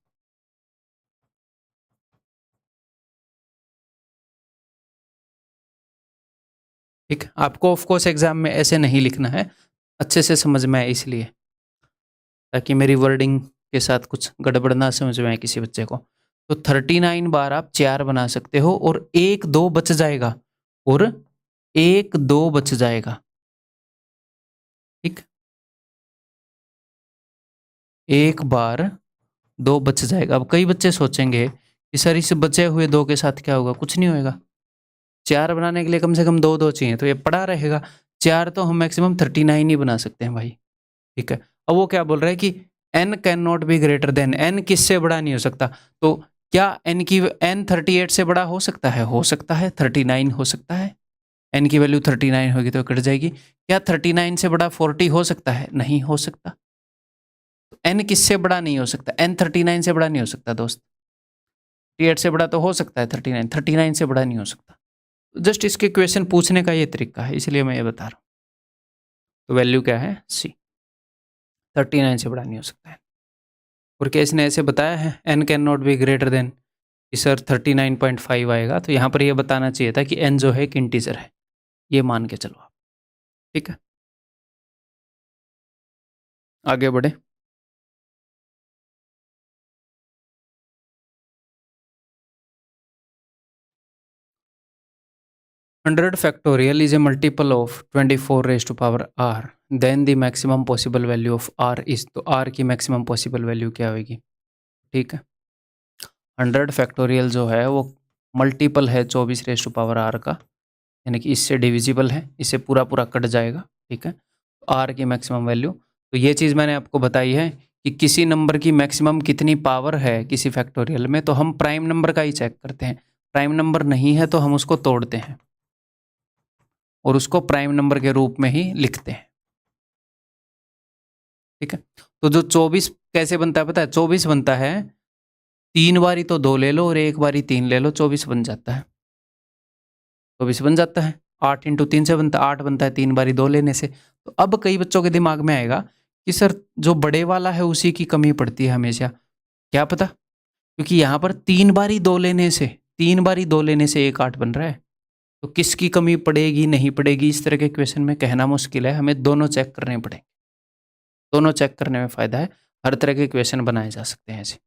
ठीक, आपको ऑफ कोर्स एग्जाम में ऐसे नहीं लिखना है, अच्छे से समझ में आए इसलिए, ताकि मेरी वर्डिंग के साथ कुछ गड़बड़ ना समझ में आए किसी बच्चे को। तो 39 बार आप 4 बना सकते हो, और 1 2 बच जाएगा, और 1 2 बच जाएगा। ठीक, 1 बार 2 बच जाएगा। अब कई बच्चे सोचेंगे कि सर इस बचे हुए 2 के साथ क्या होगा? कुछ नहीं होएगा। 4 बनाने के लिए कम से कम 2 2 चाहिए, तो ये पड़ा रहेगा। 4 तो हम मैक्सिमम 39 ही बना सकते हैं भाई। ठीक है, अब वो क्या बोल रहा है कि n can not be greater than, n किससे बड़ा नहीं हो सकता? तो क्या n 38 से बड़ा हो सकता है? हो सकता है। 39 हो सकता है। n की वैल्यू 39 होगी तो कट जाएगी। क्या 39 से बड़ा 40 हो सकता है? नहीं हो सकता। तो n किससे बड़ा नहीं हो सकता? n 39 से बड़ा नहीं हो सकता दोस्त। 38 से बड़ा तो हो सकता है, 39 से बड़ा नहीं हो सकता। जस्ट इसके क्वेश्चन पूछने का ये तरीका है, इसलिए मैं ये बता रहा हूँ। तो वैल्यू क्या है? सी, 39 से बड़ा नहीं हो सकता है। और क्या इसने ऐसे बताया है n can not be greater than कि सर 39.5 आएगा? तो यहाँ पर ये बताना चाहिए था कि n जो है एक इंटीजर है, ये मान के चलो आप। ठीक है, आगे बढ़े। Hundred factorial is a multiple of 24 raise to power r, then the maximum possible value of r is, तो r की मैक्सिमम पॉसिबल वैल्यू क्या होगी? ठीक है, 100 फैक्टोरियल जो है वो मल्टीपल है 24 रेज टू पावर r का, यानी कि इससे डिविजिबल है, इससे पूरा पूरा कट जाएगा। ठीक है, r की मैक्सिमम वैल्यू, तो ये चीज़ मैंने आपको बताई है कि किसी नंबर की मैक्सिमम कितनी पावर है किसी फैक्टोरियल में, तो हम प्राइम नंबर का ही चेक करते हैं। प्राइम नंबर नहीं है तो हम उसको तोड़ते हैं और उसको प्राइम नंबर के रूप में ही लिखते हैं। ठीक है, तो जो 24 कैसे बनता है पता है? 24 बनता है 3 बारी तो 2 ले लो और 1 बारी 3 ले लो, 24 बन जाता है। 24 बन जाता है। 8 इंटू 3 से बनता है, 8 बनता है 3 बारी 2 लेने से। तो अब कई बच्चों के दिमाग में आएगा कि सर जो बड़े वाला है उसी की कमी पड़ती है हमेशा। क्या पता, क्योंकि यहाँ पर 3 बारी 2 लेने से, 3 बारी 2 लेने से 1 8 बन रहा है, तो किसकी कमी पड़ेगी नहीं पड़ेगी इस तरह के क्वेश्चन में कहना मुश्किल है। हमें दोनों चेक करने पड़ेंगे, दोनों चेक करने में फ़ायदा है। हर तरह के क्वेश्चन बनाए जा सकते हैं ऐसे।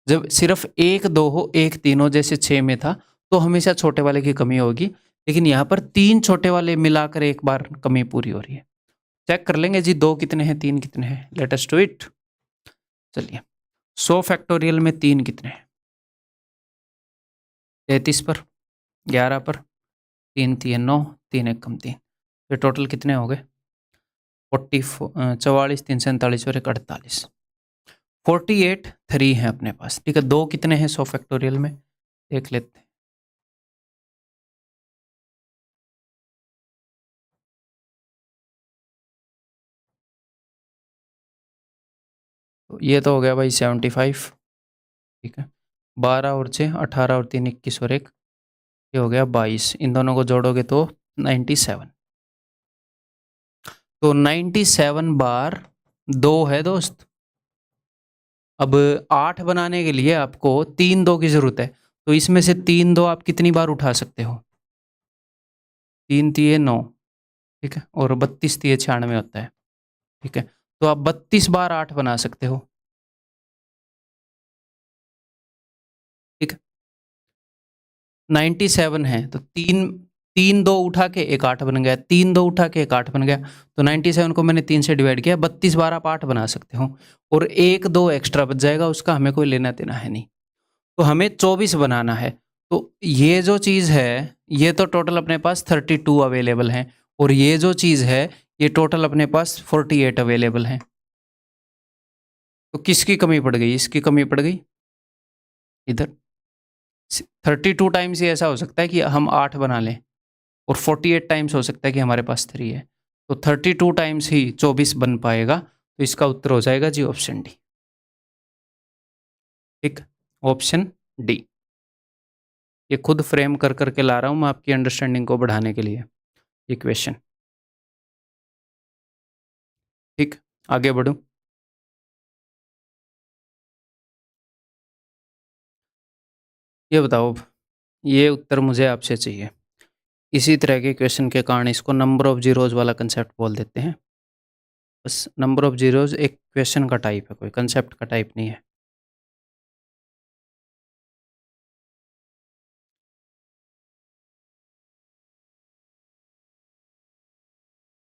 जब सिर्फ 1 2 हो, 1 3 हो, जैसे 6 में था, तो हमेशा छोटे वाले की कमी होगी, लेकिन यहाँ पर 3 छोटे वाले मिलाकर एक बार कमी पूरी हो रही है। चेक कर लेंगे जी, 2 कितने हैं 3 कितने हैं। Let us do it. चलिए, 100 फैक्टोरियल में 3 कितने हैं? 33 पर, 11 पर, 3 3 9, 3 1 कम 3, ये टोटल कितने हो गए? 44 3 47 और 1 48, 48 3 है अपने पास। ठीक है, 2 कितने हैं 100 फैक्टोरियल में देख लेते हैं। तो ये तो हो गया भाई 75। ठीक है, 12 और 6 18 और 3 21 और 1, ये हो गया 22। इन दोनों को जोड़ोगे तो 97। तो 97 बार 2 है दोस्त। अब 8 बनाने के लिए आपको 3 2 की जरूरत है, तो इसमें से 3 2 आप कितनी बार उठा सकते हो? 3 3 9, ठीक है, और 32 3 96 होता है। ठीक है, तो आप 32 बार 8 बना सकते हो। ठीक है, 97 है तो 3 3 2 उठा के एक 8 बन गया, 3 2 उठा के एक 8 बन गया। तो 97 को मैंने 3 से डिवाइड किया, 32 बार आप 8 बना सकते हो, और 1 2 एक्स्ट्रा बच जाएगा, उसका हमें कोई लेना देना है नहीं। तो हमें 24 बनाना है। तो ये जो चीज़ है, ये तो टोटल अपने पास 32 अवेलेबल हैं, और ये जो चीज़ है ये टोटल अपने पास 48 अवेलेबल हैं। तो किसकी कमी पड़ गई? इसकी कमी पड़ गई इधर। 32 टाइम्स ही ऐसा हो सकता है कि हम 8 बना लें, और 48 टाइम्स हो सकता है कि हमारे पास 3 है। तो 32 टाइम्स ही 24 बन पाएगा। तो इसका उत्तर हो जाएगा जी ऑप्शन डी। ठीक, ऑप्शन डी। ये खुद फ्रेम कर करके ला रहा हूं मैं आपकी अंडरस्टैंडिंग को बढ़ाने के लिए ये क्वेश्चन। ठीक, आगे बढ़ूं। ये बताओ, ये उत्तर मुझे आपसे चाहिए। इसी तरह के क्वेश्चन के कारण इसको नंबर ऑफ जीरोज वाला कंसेप्ट बोल देते हैं। बस नंबर ऑफ जीरोज एक क्वेश्चन का टाइप है, कोई कंसेप्ट का टाइप नहीं है।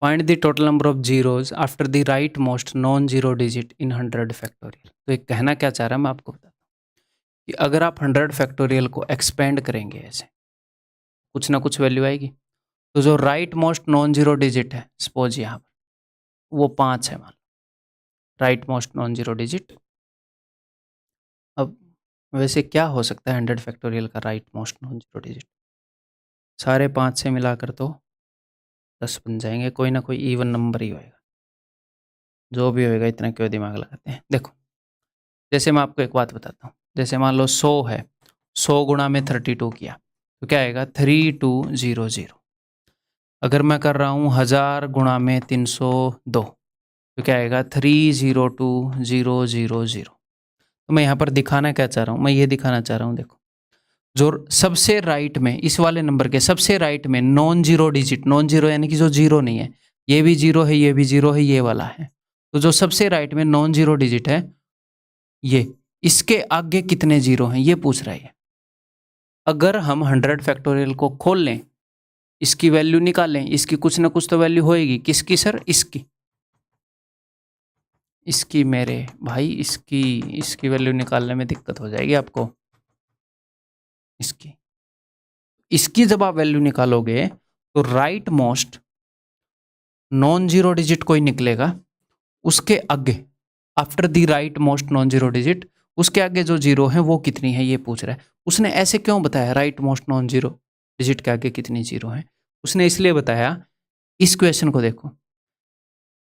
Find the total number of zeros after the right most non zero digit in 100 factorial. तो एक कहना क्या चाह रहा है मैं आपको बताता हूँ कि अगर आप 100 फैक्टोरियल को एक्सपेंड करेंगे ऐसे, कुछ ना कुछ वैल्यू आएगी। तो जो right most non zero digit है, सपोज यहाँ पर वो 5 है मान लो, right most non zero digit. अब वैसे क्या हो सकता है 100 फैक्टोरियल का right most non zero digit? सारे 5 से मिलाकर तो 10 बन जाएंगे, कोई ना कोई इवन नंबर ही होएगा, जो भी होएगा इतना क्यों दिमाग लगाते हैं। देखो जैसे मैं आपको एक बात बताता हूँ, जैसे मान लो 100 है, 100 गुणा में 32 किया तो क्या आएगा 3200। अगर मैं कर रहा हूँ 1000 गुणा में 302 तो क्या आएगा 302000। तो मैं यहाँ पर दिखाना क्या चाह रहा हूँ, मैं ये दिखाना चाह रहा हूँ, देखो जो सबसे राइट में इस वाले नंबर के सबसे राइट में non zero digit, non zero यानी कि जो जीरो नहीं है, ये भी जीरो है, ये भी जीरो है, ये वाला है, तो जो सबसे राइट में नॉन जीरो डिजिट है ये, इसके आगे कितने जीरो हैं ये पूछ रहा है। अगर हम 100 फैक्टोरियल को खोल लें, इसकी वैल्यू निकालें, इसकी कुछ ना कुछ तो वैल्यू होएगी। किसकी सर? इसकी मेरे भाई, इसकी वैल्यू निकालने में दिक्कत हो जाएगी आपको। इसकी जब आप वैल्यू निकालोगे तो right most non zero digit कोई निकलेगा, उसके आगे after the right most non zero digit, उसके आगे जो जीरो है वो कितनी है ये पूछ रहा है। उसने ऐसे क्यों बताया right most non zero digit के आगे कितनी जीरो है? उसने इसलिए बताया, इस क्वेश्चन को देखो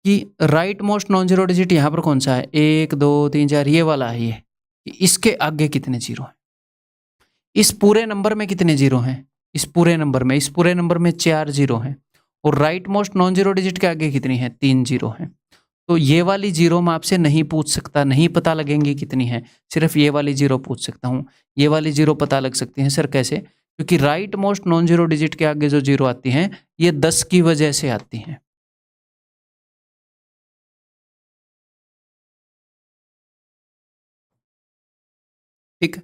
कि right most non zero digit यहाँ पर कौन सा है, 1 2 3 4, ये वाला है ये, इसके आगे कितने जीरो हैं, इस पूरे नंबर में कितने जीरो हैं, इस पूरे नंबर में 4 जीरो हैं, और right most non zero digit के आगे कितनी है, 3 जीरो हैं। तो ये वाली जीरो मैं आपसे नहीं पूछ सकता, नहीं पता लगेंगी कितनी है, सिर्फ ये वाली जीरो पूछ सकता हूँ। ये वाली जीरो पता लग सकती है सर कैसे? क्योंकि right most non zero digit के आगे जो जीरो आती हैं ये 10 की वजह से आती हैं। ठीक,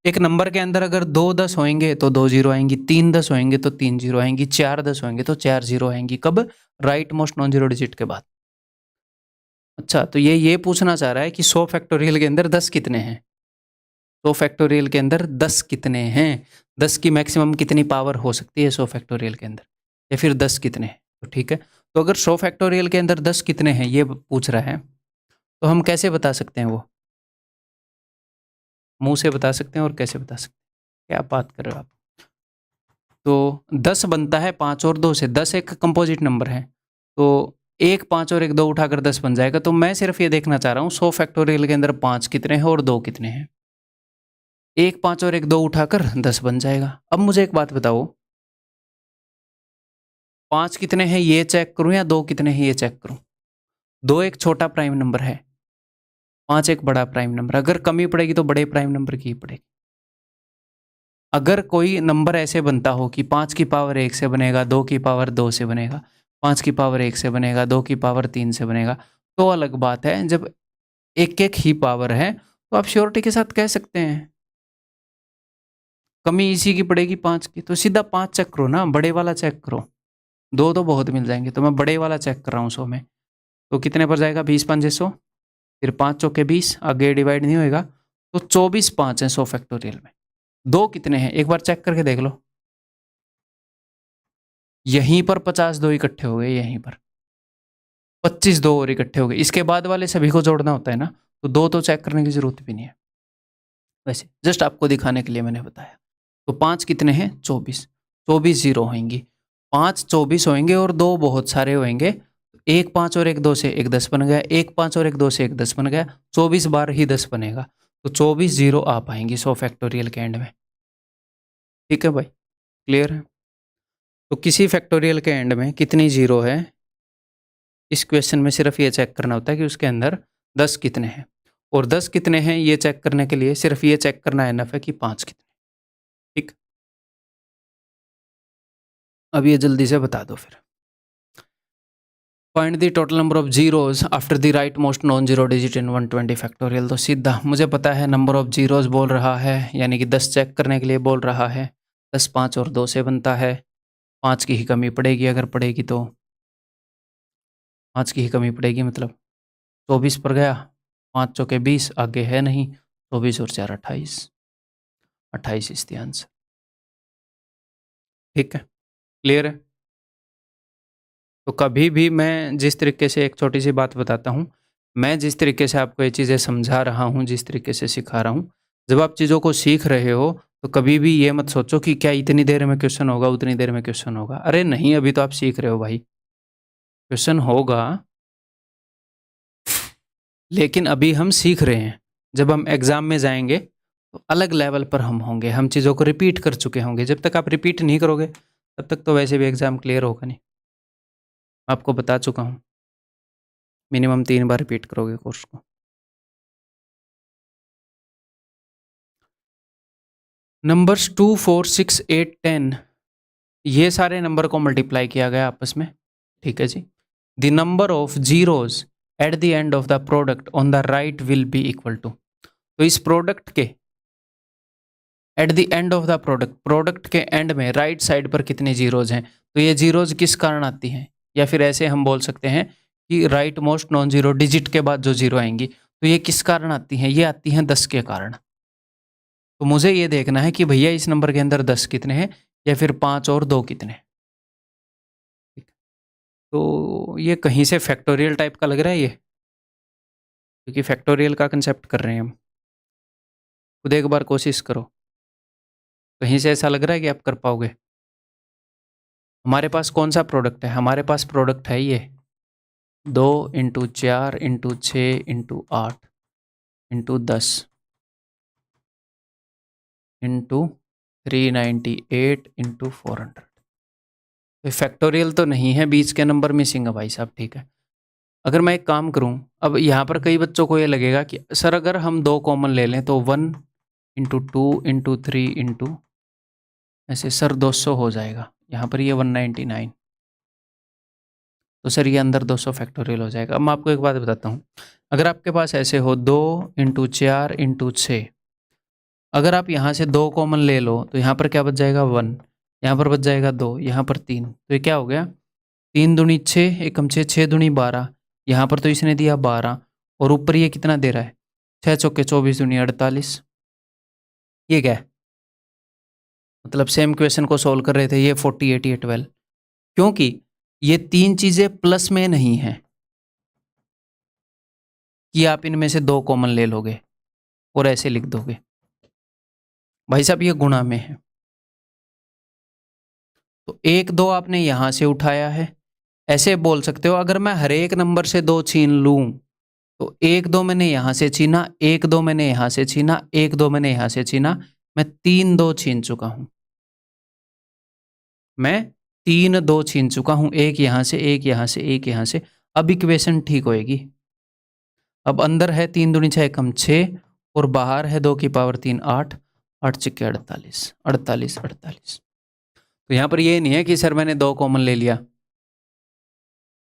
एक नंबर के अंदर अगर 2 10 होंगे तो 2 जीरो आएंगी, 3 10 होंगे तो 3 जीरो आएंगी, 4 10 होंगे तो 4 जीरो आएंगी। कब? Right most non zero digit के बाद। अच्छा, तो ये पूछना चाह रहा है कि 100 फैक्टोरियल के अंदर 10 कितने हैं, 100 फैक्टोरियल के अंदर 10 कितने हैं, 10 की मैक्सिमम कितनी पावर हो सकती है 100 फैक्टोरियल के अंदर, या फिर 10 कितने हैं। तो ठीक है, तो अगर 100 फैक्टोरियल के अंदर 10 कितने हैं ये पूछ रहा है, तो हम कैसे बता सकते हैं? वो मुंह से बता सकते हैं और कैसे बता सकते हैं? क्या बात कर रहे हो आप? तो 10 बनता है 5 और 2 से, 10 एक कंपोजिट नंबर है, तो 1 5 और 1 2 उठाकर 10 बन जाएगा। तो मैं सिर्फ ये देखना चाह रहा हूँ 100 फैक्टोरियल के अंदर 5 कितने हैं और 2 कितने हैं। 1 5 और 1 2 उठाकर 10 बन जाएगा। अब मुझे एक बात बताओ, 5 कितने हैं ये चेक करूं या 2 कितने हैं ये चेक करूं? 2 एक छोटा प्राइम नंबर है, 5 एक बड़ा प्राइम नंबर। अगर कमी पड़ेगी तो बड़े प्राइम नंबर की ही पड़ेगी। अगर कोई नंबर ऐसे बनता हो कि 5 की पावर 1 से बनेगा, 2 की पावर 2 से बनेगा, 5 की पावर 1 से बनेगा, 2 की पावर 3 से बनेगा, तो अलग बात है। जब एक एक ही पावर है तो आप श्योरिटी के साथ कह सकते हैं कमी इसी की पड़ेगी 5 की। तो सीधा 5 चेक करो ना, बड़े वाला चेक करो, 2 तो बहुत मिल जाएंगे। तो मैं बड़े वाला चेक कर रहा हूँ 100 में, तो कितने पर जाएगा, 20 5 100, फिर 5 चौके 20, आगे डिवाइड नहीं होएगा, तो 24 5 है 100 फैक्टोरियल में। 2 कितने हैं एक बार चेक करके देख लो। यहीं पर 50 2 इकट्ठे हो गए, यहीं पर 25 2 और इकट्ठे हो गए। इसके बाद वाले सभी को जोड़ना होता है ना, तो 2 तो चेक करने की जरूरत भी नहीं है, वैसे जस्ट आपको दिखाने के लिए मैंने बताया। तो 5 कितने हैं, 24, 24 जीरो होंगी, 5 24 होंगे और 2 बहुत सारे होंगे। 1 5 और 1 2 से 1 10 बन गया, 1 5 और 1 2 से 1 10 बन गया, 24 बार ही 10 बनेगा, तो 24 जीरो आ पाएंगी 100 फैक्टोरियल के एंड में। ठीक है भाई, क्लियर है? तो किसी फैक्टोरियल के एंड में कितनी जीरो है, इस क्वेश्चन में सिर्फ ये चेक करना होता है कि उसके अंदर 10 कितने हैं, और 10 कितने हैं ये चेक करने के लिए सिर्फ ये चेक करना इनफ है कि 5 कितने। ठीक, अब ये जल्दी से बता दो फिर। Find the total number of zeros after the right most non zero digit in 120 factorial. तो सीधा मुझे पता है नंबर ऑफ जीरोज बोल रहा है, यानी कि 10 चेक करने के लिए बोल रहा है। 10 5 और 2 से बनता है, 5 की ही कमी पड़ेगी, अगर पड़ेगी तो 5 की ही कमी पड़ेगी, मतलब 24 पर गया, 5 चौके 20, आगे है नहीं, 24 और 4 28, 28 इस द आंसर। ठीक है, क्लियर है? तो कभी भी मैं जिस तरीके से, एक छोटी सी बात बताता हूँ, मैं जिस तरीके से आपको ये चीज़ें समझा रहा हूँ, जिस तरीके से सिखा रहा हूँ, जब आप चीज़ों को सीख रहे हो तो कभी भी ये मत सोचो कि क्या इतनी देर में क्वेश्चन होगा, उतनी देर में क्वेश्चन होगा। अरे नहीं, अभी तो आप सीख रहे हो भाई, क्वेश्चन होगा, लेकिन अभी हम सीख रहे हैं। जब हम एग्ज़ाम में जाएँगे तो अलग लेवल पर हम होंगे, हम चीज़ों को रिपीट कर चुके होंगे। जब तक आप रिपीट नहीं करोगे तब तक तो वैसे भी एग्ज़ाम क्लियर होगा नहीं। आपको बता चुका हूँ, मिनिमम 3 बार रिपीट करोगे कोर्स को। नंबर्स 2, 4, 6, 8, 10 ये सारे नंबर को मल्टीप्लाई किया गया आपस में, ठीक है जी। The number of zeros at the end of the product on the right will be equal to. तो इस प्रोडक्ट के at the end of the product के एंड में राइट साइड पर कितने जीरोज हैं, तो ये जीरोज किस कारण आती हैं, या फिर ऐसे हम बोल सकते हैं कि right most non zero digit के बाद जो जीरो आएंगी तो ये किस कारण आती हैं, ये आती हैं 10 के कारण। तो मुझे ये देखना है कि भैया इस नंबर के अंदर 10 कितने हैं, या फिर 5 और 2 कितने हैं। तो ये कहीं से फैक्टोरियल टाइप का लग रहा है ये, क्योंकि फैक्टोरियल का कंसेप्ट कर रहे हैं हम। खुद एक बार कोशिश करो, कहीं से ऐसा लग रहा है कि आप कर पाओगे। हमारे पास कौन सा प्रोडक्ट है, हमारे पास प्रोडक्ट है ये 2 × 4 × 6 × 8 × 10 × 398 × 400। तो फैक्टोरियल तो नहीं है, बीच के नंबर मिसिंग है भाई साहब, ठीक है। अगर मैं एक काम करूं, अब यहाँ पर कई बच्चों को ये लगेगा कि सर अगर हम 2 कॉमन ले लें तो 1 × 2 × 3 × ऐसे सर 200 हो जाएगा, यहाँ पर ये 199, तो सर ये अंदर 200 फैक्टोरियल हो जाएगा। अब मैं आपको एक बात बताता हूँ, अगर आपके पास ऐसे हो 2 × 4 × 6, अगर आप यहाँ से 2 कॉमन ले लो तो यहाँ पर क्या बच जाएगा 1, यहाँ पर बच जाएगा 2, यहाँ पर 3, तो ये क्या हो गया 3 दूनी 6, एकम 6, 6 दूनी 12, यहाँ पर तो इसने दिया 12, और ऊपर ये कितना दे रहा है 6 चौके 24 दूनी 48। ये क्या है, मतलब सेम क्वेश्चन को सोल्व कर रहे थे, ये 48, ये 12, क्योंकि ये 3 चीजें प्लस में नहीं है कि आप इनमें से 2 कॉमन ले लोगे और ऐसे लिख दोगे, भाई साहब ये गुणा में है। तो 1 2 आपने यहां से उठाया है, ऐसे बोल सकते हो अगर मैं हर एक नंबर से 2 छीन लूं तो 1 2 मैंने यहां से छीना, 1 2 मैंने यहां से छीना, 1 2 मैंने यहां से छीना, मैं 3 2 छीन चुका हूं, मैं 3 2 छीन चुका हूं, एक यहां से, एक यहां से, एक यहां से। अब इक्वेशन ठीक होएगी। अब अंदर है 3 दूनी 6 कम 6 और बाहर है 2 की पावर 3 8, 8 छक्के 48, 48 48। तो यहाँ पर ये नहीं है कि सर मैंने 2 कॉमन ले लिया,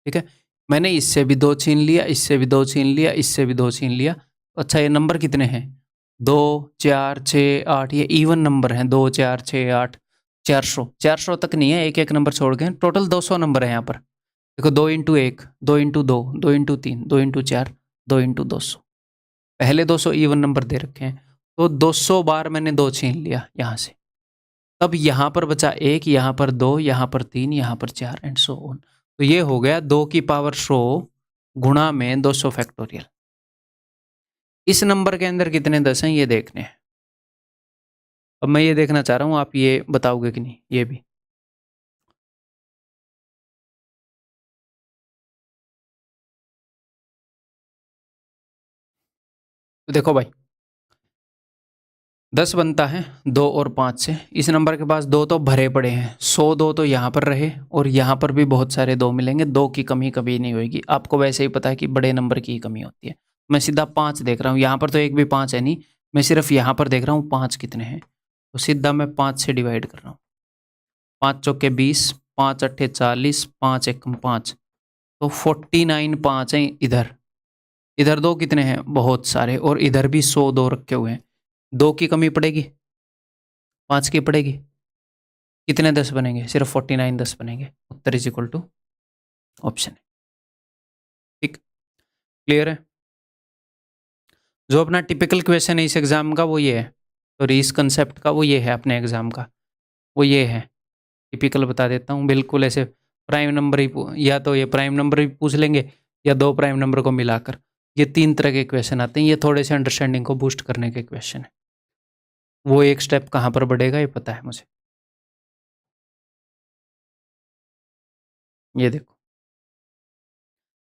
ठीक है, मैंने इससे भी 2 छीन लिया, इससे भी 2 छीन लिया, इससे भी 2 छीन लिया। अच्छा ये नंबर कितने हैं 2 4 6 8, ये इवन नंबर हैं 2 4 6 8, 400 400 तक नहीं है, एक एक नंबर छोड़ गए, टोटल 200 नंबर है यहाँ पर। देखो 2 × 1 2 × 2 2 × 3 2 × 4 2 × 200, पहले 200 इवन नंबर दे रखे हैं, तो 200 बार मैंने 2 छीन लिया यहाँ से, तब यहाँ पर बचा 1, यहाँ पर 2, यहाँ पर 3, यहाँ पर 4 एंड सो ऑन। तो ये हो गया 2 की पावर 100 गुणा में 200 फैक्टोरियल। इस नंबर के अंदर कितने 10 हैं ये देखने हैं। अब मैं ये देखना चाह रहा हूँ आप ये बताओगे कि नहीं, ये भी तो देखो भाई 10 बनता है 2 और 5 से, इस नंबर के पास 2 तो भरे पड़े हैं, 100 2 तो यहाँ पर रहे और यहाँ पर भी बहुत सारे 2 मिलेंगे, 2 की कमी कभी नहीं होगी। आपको वैसे ही पता है कि बड़े नंबर की ही कमी होती है। मैं सीधा 5 देख रहा हूँ, यहाँ पर तो एक भी 5 है नहीं, मैं सिर्फ यहाँ पर देख रहा हूँ 5 कितने हैं, तो सीधा मैं 5 से डिवाइड कर रहा हूँ, 5 चौके 20, 5 अट्ठे 40, 5 एकम 5, तो 49 5 हैं इधर। इधर 2 कितने हैं बहुत सारे, और इधर भी 100 2 रखे हुए हैं, 2 की कमी पड़ेगी, 5 की पड़ेगी, कितने 10 बनेंगे, सिर्फ 49 10 बनेंगे। उत्तर इज इक्वल टू ऑप्शन है। ठीक, क्लियर है। जो अपना टिपिकल क्वेश्चन है इस एग्जाम का वो ये है, सॉरी इस कंसेप्ट का वो ये है, अपने एग्जाम का वो ये है। टिपिकल बता देता हूँ, बिल्कुल ऐसे प्राइम नंबर ही, या तो ये प्राइम नंबर भी पूछ लेंगे या 2 प्राइम नंबर को मिलाकर, ये 3 तरह के क्वेश्चन आते हैं। ये थोड़े से अंडरस्टैंडिंग को बूस्ट करने के क्वेश्चन है। वो एक स्टेप कहाँ पर बढ़ेगा ये पता है मुझे। ये देखो,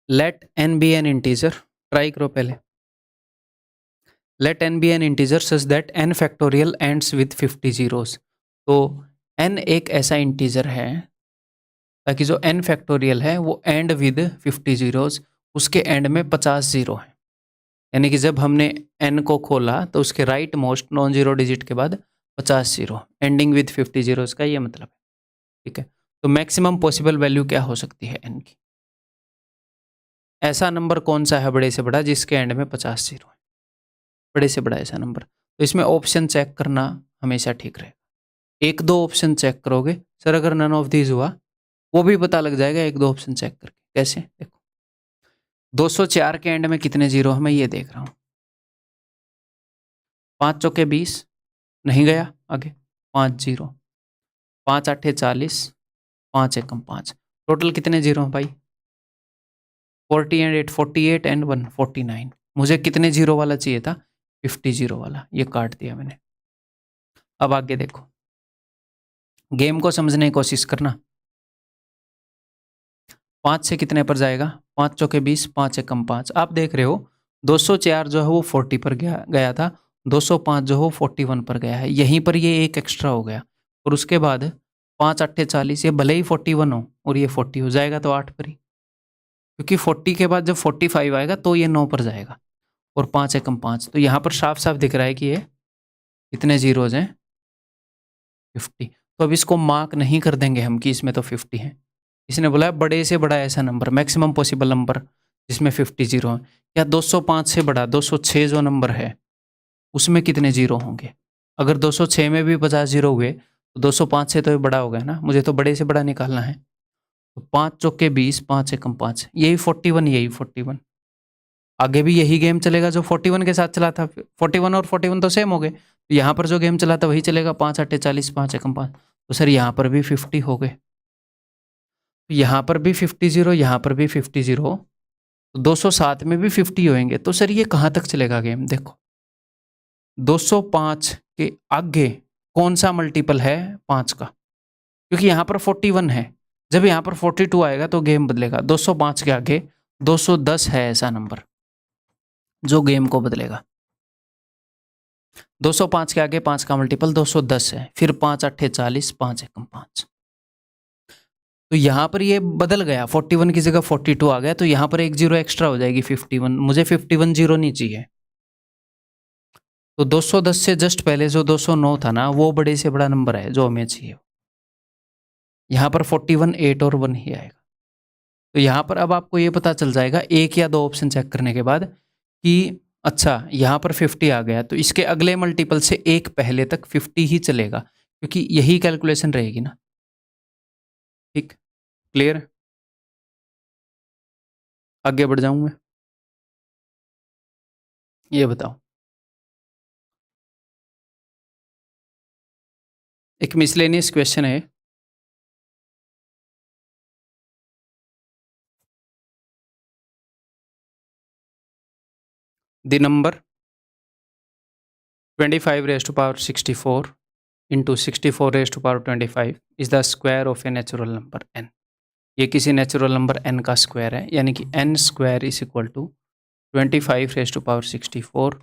let n be an integer, try करो पहले। Let n be an integer such that n factorial ends with 50 zeros. तो n एक ऐसा इंटीजर है ताकि जो n फैक्टोरियल है वो एंड विद 50 जीरोस, उसके एंड में 50 जीरो है। यानी कि जब हमने n को खोला तो उसके right most non zero digit के बाद 50 जीरो, एंडिंग विद 50 जीरोस का ये मतलब है। ठीक है, तो मैक्सिमम पॉसिबल वैल्यू क्या हो सकती है n की? ऐसा नंबर कौन सा है बड़े से बड़ा जिसके एंड में 50 जीरो है? बड़े से बड़ा ऐसा नंबर। तो इसमें ऑप्शन चेक करना हमेशा ठीक रहेगा। एक दो ऑप्शन चेक करोगे सर, अगर नन ऑफ दीज हुआ वो भी पता लग जाएगा एक दो ऑप्शन चेक करके। कैसे? देखो, 204 के एंड में कितने जीरो है मैं ये देख रहा हूँ। 5 चौके 20, नहीं गया आगे, 5 जीरो, 5 आठे 40, 5 एकम 5, टोटल कितने जीरो हैं भाई? 40 एंड 8, 48 एंड 1, 49। मुझे कितने जीरो वाला चाहिए था? 50 जीरो वाला, ये काट दिया मैंने। अब आगे देखो, गेम को समझने की कोशिश करना। 5 से कितने पर जाएगा? 5 चौके 20, 5 एकम 5। आप देख रहे हो 204 जो है वो 40 पर गया था, 205 जो है 41 पर गया है। यहीं पर ये एक एक्स्ट्रा हो गया, और उसके बाद 5 अट्ठे 40, ये भले ही 41 हो और ये 40 हो जाएगा तो 8 पर ही, क्योंकि 40 के बाद जब 45 आएगा तो ये 9 पर जाएगा, और 5 एकम 5। तो यहाँ पर साफ साफ दिख रहा है कि ये कितने जीरोज हैं? 50। तो अब इसको मार्क नहीं कर देंगे हम कि इसमें तो 50 है। इसने बोला है बड़े से बड़ा ऐसा नंबर, मैक्सिमम पॉसिबल नंबर जिसमें 50 जीरो है। या 205 से बड़ा 206 जो नंबर है उसमें कितने जीरो होंगे? अगर 206 में भी 50 जीरो हुए तो 205 से तो ये बड़ा हो गया ना, मुझे तो बड़े से बड़ा निकालना है। तो 5 चौके 20, 5 एकम 5, यही 41, यही 41। आगे भी यही गेम चलेगा जो 41 के साथ चला था। 41 और 41 तो सेम हो गए, तो यहाँ पर जो गेम चला था वही चलेगा। 5 अट्ठे 40, 5 एकम 5, तो सर यहाँ पर भी 50 हो गए, तो यहाँ पर भी 50 जीरो, यहाँ पर भी 50 जीरो, तो 207 में भी 50 होंगे। तो सर ये कहाँ तक चलेगा गेम? देखो, 205 के आगे कौन सा मल्टीपल है 5 का? क्योंकि यहाँ पर 41 है, जब यहाँ पर 42 आएगा तो गेम बदलेगा। 205 के आगे 210 है ऐसा नंबर जो गेम को बदलेगा। 205 के आगे 5 का मल्टीपल 210 है, फिर 5 अट्ठे 40, 5 एकम 5। तो यहाँ पर ये बदल गया, 41 की जगह 42 आ गया, तो यहाँ पर एक जीरो एक्स्ट्रा हो जाएगी 51। मुझे 51 जीरो नहीं चाहिए। तो 210 से जस्ट पहले जो 209 था ना, वो बड़े से बड़ा नंबर है जो हमें चाहिए। यहाँ पर 41, 8 और 1 ही आएगा। तो यहाँ पर अब आपको ये पता चल जाएगा एक या दो ऑप्शन चेक करने के बाद कि अच्छा यहाँ पर 50 आ गया, तो इसके अगले मल्टीपल से एक पहले तक 50 ही चलेगा, क्योंकि यही कैलकुलेशन रहेगी ना। ठीक, क्लियर? आगे बढ़ जाऊं मैं? ये बताओ, एक मिसलेनियस क्वेश्चन है। The number 25 raised to power 64 into 64 raised to power 25 is the square of a natural number n। ये किसी नेचुरल नंबर n का स्क्वायर है, यानी कि n square is equal to 25 raise to power 64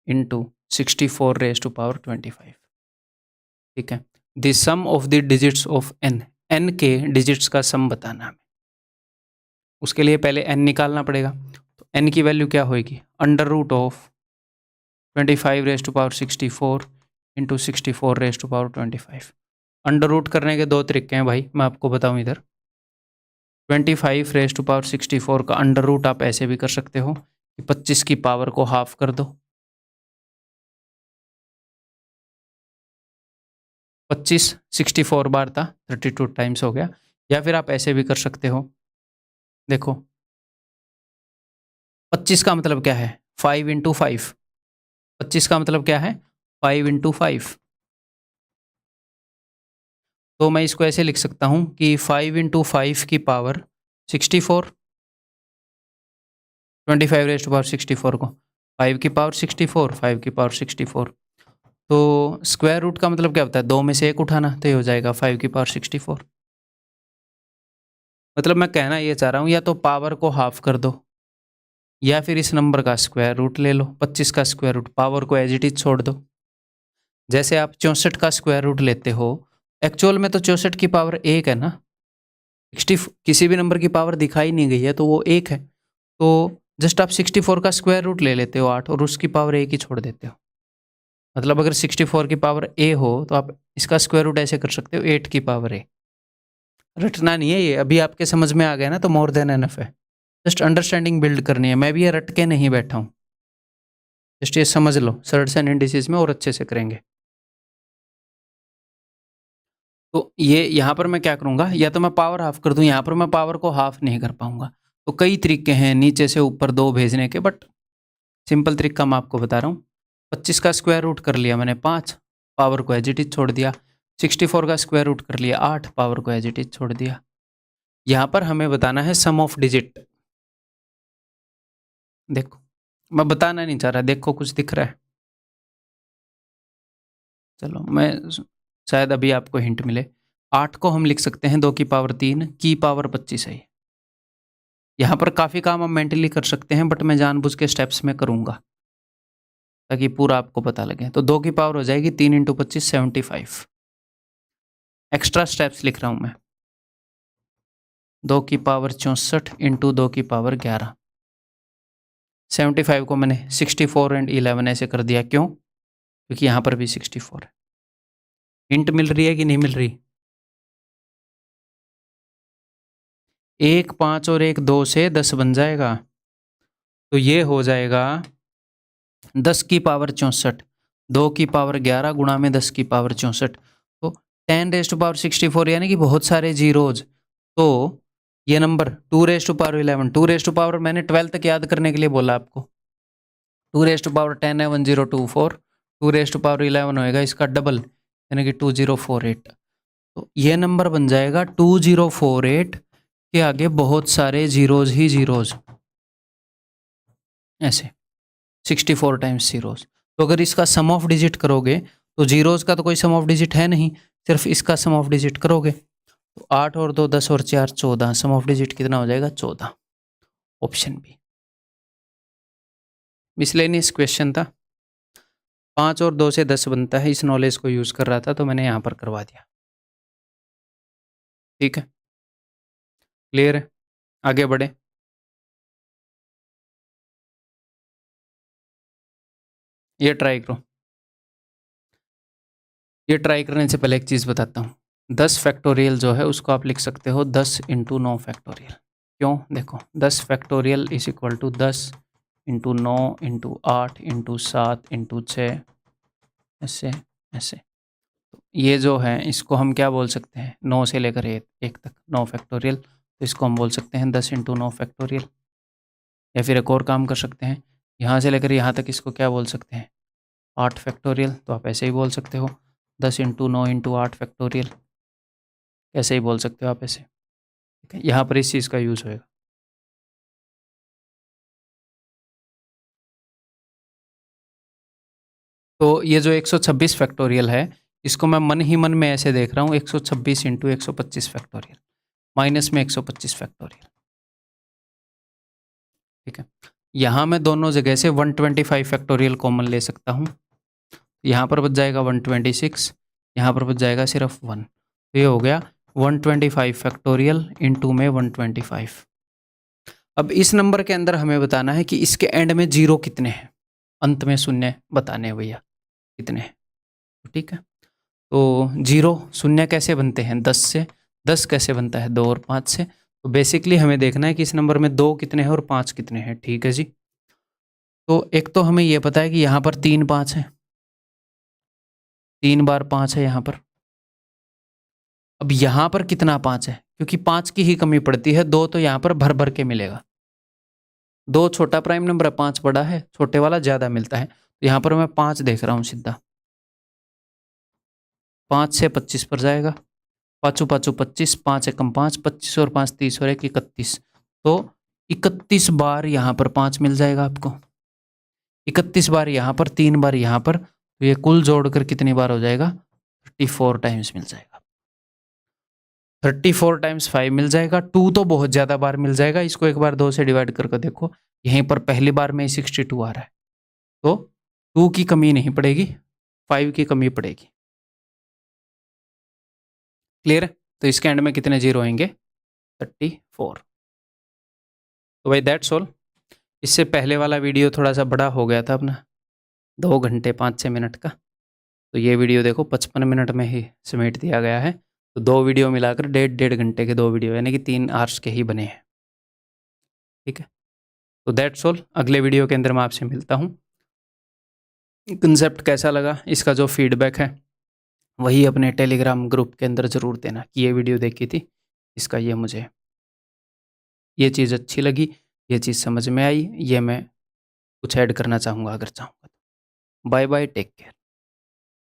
into 64 raise to power 25। ठीक है, the sum of the digits of n, n के digits का सम बताना हमें। उसके लिए पहले n निकालना पड़ेगा। तो n की वैल्यू क्या होगी? Under root of 25 raise to power 64 into 64 raise to power 25। Under root करने के दो तरीके हैं भाई, मैं आपको बताऊं। इधर 25 रेज टू पावर 64 का अंडर रूट आप ऐसे भी कर सकते हो कि 25 की पावर को हाफ कर दो, 25 64 बार था, 32 टाइम्स हो गया। या फिर आप ऐसे भी कर सकते हो, देखो 25 का मतलब क्या है? 5 इंटू 5। 25 का मतलब क्या है? 5 इंटू 5। तो मैं इसको ऐसे लिख सकता हूँ कि 5 इंटू 5 की पावर 64, 25 रेज टू पावर 64 को 5 की पावर 64, 5 की पावर 64। तो स्क्वायर रूट का मतलब क्या होता है, 2 में से 1 उठाना, तो ये हो जाएगा 5 की पावर 64। मतलब मैं कहना ये चाह रहा हूँ, या तो पावर को हाफ कर दो या फिर इस नंबर का स्क्वायर रूट ले लो, 25 का स्क्वायर रूट, पावर को एज इट इज छोड़ दो। जैसे आप 64 का स्क्वायर रूट लेते हो, एक्चुअल में तो 64 की पावर 1 है ना, 60 किसी भी नंबर की पावर दिखाई नहीं गई है तो वो 1 है। तो जस्ट आप 64 का स्क्वायर रूट ले लेते हो 8 और उसकी पावर 1 ही छोड़ देते हो। मतलब अगर 64 की पावर a हो तो आप इसका स्क्वायर रूट ऐसे कर सकते हो 8 की पावर a। रटना नहीं है ये, अभी आपके समझ में आ गया ना तो मोर देन एनफ है। जस्ट अंडरस्टैंडिंग बिल्ड करनी है, मैं भी ये रट के नहीं बैठा हूँ। जस्ट ये समझ लो, सर्ट्स एंड इंडिसेस में और अच्छे से करेंगे। तो ये यहाँ पर मैं क्या करूँगा, या तो मैं पावर हाफ कर दूँ, यहाँ पर मैं पावर को हाफ नहीं कर पाऊँगा। तो कई तरीके हैं नीचे से ऊपर 2 भेजने के, बट सिंपल तरीका मैं आपको बता रहा हूँ। 25 का स्क्वायर रूट कर लिया मैंने 5, पावर को एज इट इज छोड़ दिया। 64 का स्क्वायर रूट कर लिया 8, पावर को एज इट इज छोड़ दिया। यहाँ पर हमें बताना है सम ऑफ डिजिट। देखो मैं बताना नहीं चाह रहा, देखो कुछ दिख रहा है। चलो मैं शायद अभी आपको हिंट मिले। 8 को हम लिख सकते हैं 2 की पावर 3 की पावर 25 है। यहाँ पर काफ़ी काम हम मेंटली कर सकते हैं, बट मैं जानबूझ के स्टेप्स में करूँगा ताकि पूरा आपको पता लगे। तो 2 की पावर हो जाएगी 3 इंटू 25 75। एक्स्ट्रा स्टेप्स लिख रहा हूँ मैं। 2 की पावर 64 इंटू 2 की पावर 11। 75 को मैंने 64 एंड 11 ऐसे कर दिया, क्यों? क्योंकि यहाँ पर भी 64 है। हिंट मिल रही है कि नहीं मिल रही? 1 5 और 1 2 से 10 बन जाएगा, तो ये हो जाएगा 10 की पावर 64, 2 की पावर 11 गुणा में 10 की पावर 64, तो 10 रेज़ टू पावर 64, यानी कि बहुत सारे जीरोज। तो ये number 2 raise to power 11, 2 raise to power मैंने 12 तक याद करने के लिए बोला आपको। 2 रेज़ टू पावर 10 है 1024, 2 रेज़ टू पावर 11 होएगा इसका डबल, यानी कि 2048। तो ये नंबर बन जाएगा 2048 के आगे बहुत सारे जीरोज ही जीरोज, ऐसे 64 टाइम्स जीरोज। तो अगर इसका सम ऑफ डिजिट करोगे तो जीरोज का तो कोई सम ऑफ डिजिट है नहीं, सिर्फ इसका सम ऑफ डिजिट करोगे तो 8 और 2 10 और 4 14, सम ऑफ डिजिट कितना हो जाएगा 14। Option B. मिसलेनियस क्वेश्चन था, 5 और 2 से 10 बनता है, इस नॉलेज को यूज कर रहा था तो मैंने यहाँ पर करवा दिया। ठीक है, क्लियर है, आगे बढ़े। ये ट्राई करो। ये ट्राई करने से पहले एक चीज़ बताता हूँ। 10 फैक्टोरियल जो है उसको आप लिख सकते हो 10 इंटू 9 फैक्टोरियल। क्यों? देखो 10 factorial is equal to 10 into 9 into 8 into 7 into 6, ऐसे ऐसे। तो ये जो है इसको हम क्या बोल सकते हैं, 9 से लेकर 1 तक 9 फैक्टोरियल, तो इसको हम बोल सकते हैं 10 इंटू 9 फैक्टोरियल। या फिर एक और काम कर सकते हैं, यहाँ से लेकर यहाँ तक इसको क्या बोल सकते हैं, 8 फैक्टोरियल, तो आप ऐसे ही बोल सकते हो 10 इंटू 9 इंटू 8 फैक्टोरियल, ऐसे ही बोल सकते हो आप ऐसे। ठीक है, यहाँ पर इस चीज़ का यूज़ होएगा। तो ये जो 126 फैक्टोरियल है, इसको मैं मन ही मन में ऐसे देख रहा हूँ 126 इंटू 125 फैक्टोरियल, माइनस में 125 फैक्टोरियल। ठीक है, यहाँ मैं दोनों जगह से 125 फैक्टोरियल कॉमन ले सकता हूँ। यहाँ पर बच जाएगा 126, यहाँ पर बच जाएगा सिर्फ 1, तो ये हो गया 125 फैक्टोरियल इंटू में 125। अब इस नंबर के अंदर हमें बताना है कि इसके एंड में जीरो कितने हैं, अंत में शून्य बताने भैया कितने हैं। ठीक है, तो जीरो शून्य कैसे बनते हैं 10 से, 10 कैसे बनता है 2 और 5 से। तो बेसिकली हमें देखना है कि इस नंबर में 2 कितने हैं और 5 कितने हैं। ठीक है जी, तो एक तो हमें यह पता है कि यहाँ पर 3 5 है, 3 बार 5 है यहाँ पर। अब यहाँ पर कितना 5 है, क्योंकि 5 की ही कमी पड़ती है, 2 तो यहाँ पर भर भर के मिलेगा। 2 छोटा प्राइम नंबर है, 5 बड़ा है, छोटे वाला ज़्यादा मिलता है। तो यहाँ पर मैं 5 देख रहा हूँ सीधा, 5 से 25 पर जाएगा, पाँचों पाँचों 25, 5 एकम 5, 25 और 5 30 और 1 31, तो 31 बार यहाँ पर 5 मिल जाएगा आपको, 31 बार यहाँ पर, 3 बार यहाँ पर, तो ये कुल जोड़कर कितनी बार हो जाएगा, 34 टाइम्स मिल जाएगा। 34 टाइम्स 5 मिल जाएगा। 2 तो बहुत ज़्यादा बार मिल जाएगा, इसको एक बार 2 से डिवाइड करके देखो, यहीं पर पहली बार में 62 आ रहा है, तो 2 की कमी नहीं पड़ेगी, 5 की कमी पड़ेगी। क्लियर है? तो इसके एंड में कितने जीरो आएंगे, 34। तो भाई दैट्स ऑल। इससे पहले वाला वीडियो थोड़ा सा बड़ा हो गया था अपना, 2 घंटे 5-6 मिनट का, तो ये वीडियो देखो 55 मिनट में ही समेट दिया गया है। तो 2 वीडियो मिलाकर 1.5 घंटे के 2 वीडियो, यानी कि 3 आवर्स के ही बने हैं। ठीक है, तो दैट्स ऑल। अगले वीडियो के अंदर मैं आपसे मिलता हूँ। कंसेप्ट कैसा लगा, इसका जो फीडबैक है वही अपने टेलीग्राम ग्रुप के अंदर ज़रूर देना कि ये वीडियो देखी थी, इसका ये मुझे ये चीज़ अच्छी लगी, ये चीज़ समझ में आई, ये मैं कुछ ऐड करना चाहूँगा अगर चाहूँगा। Bye bye, take care.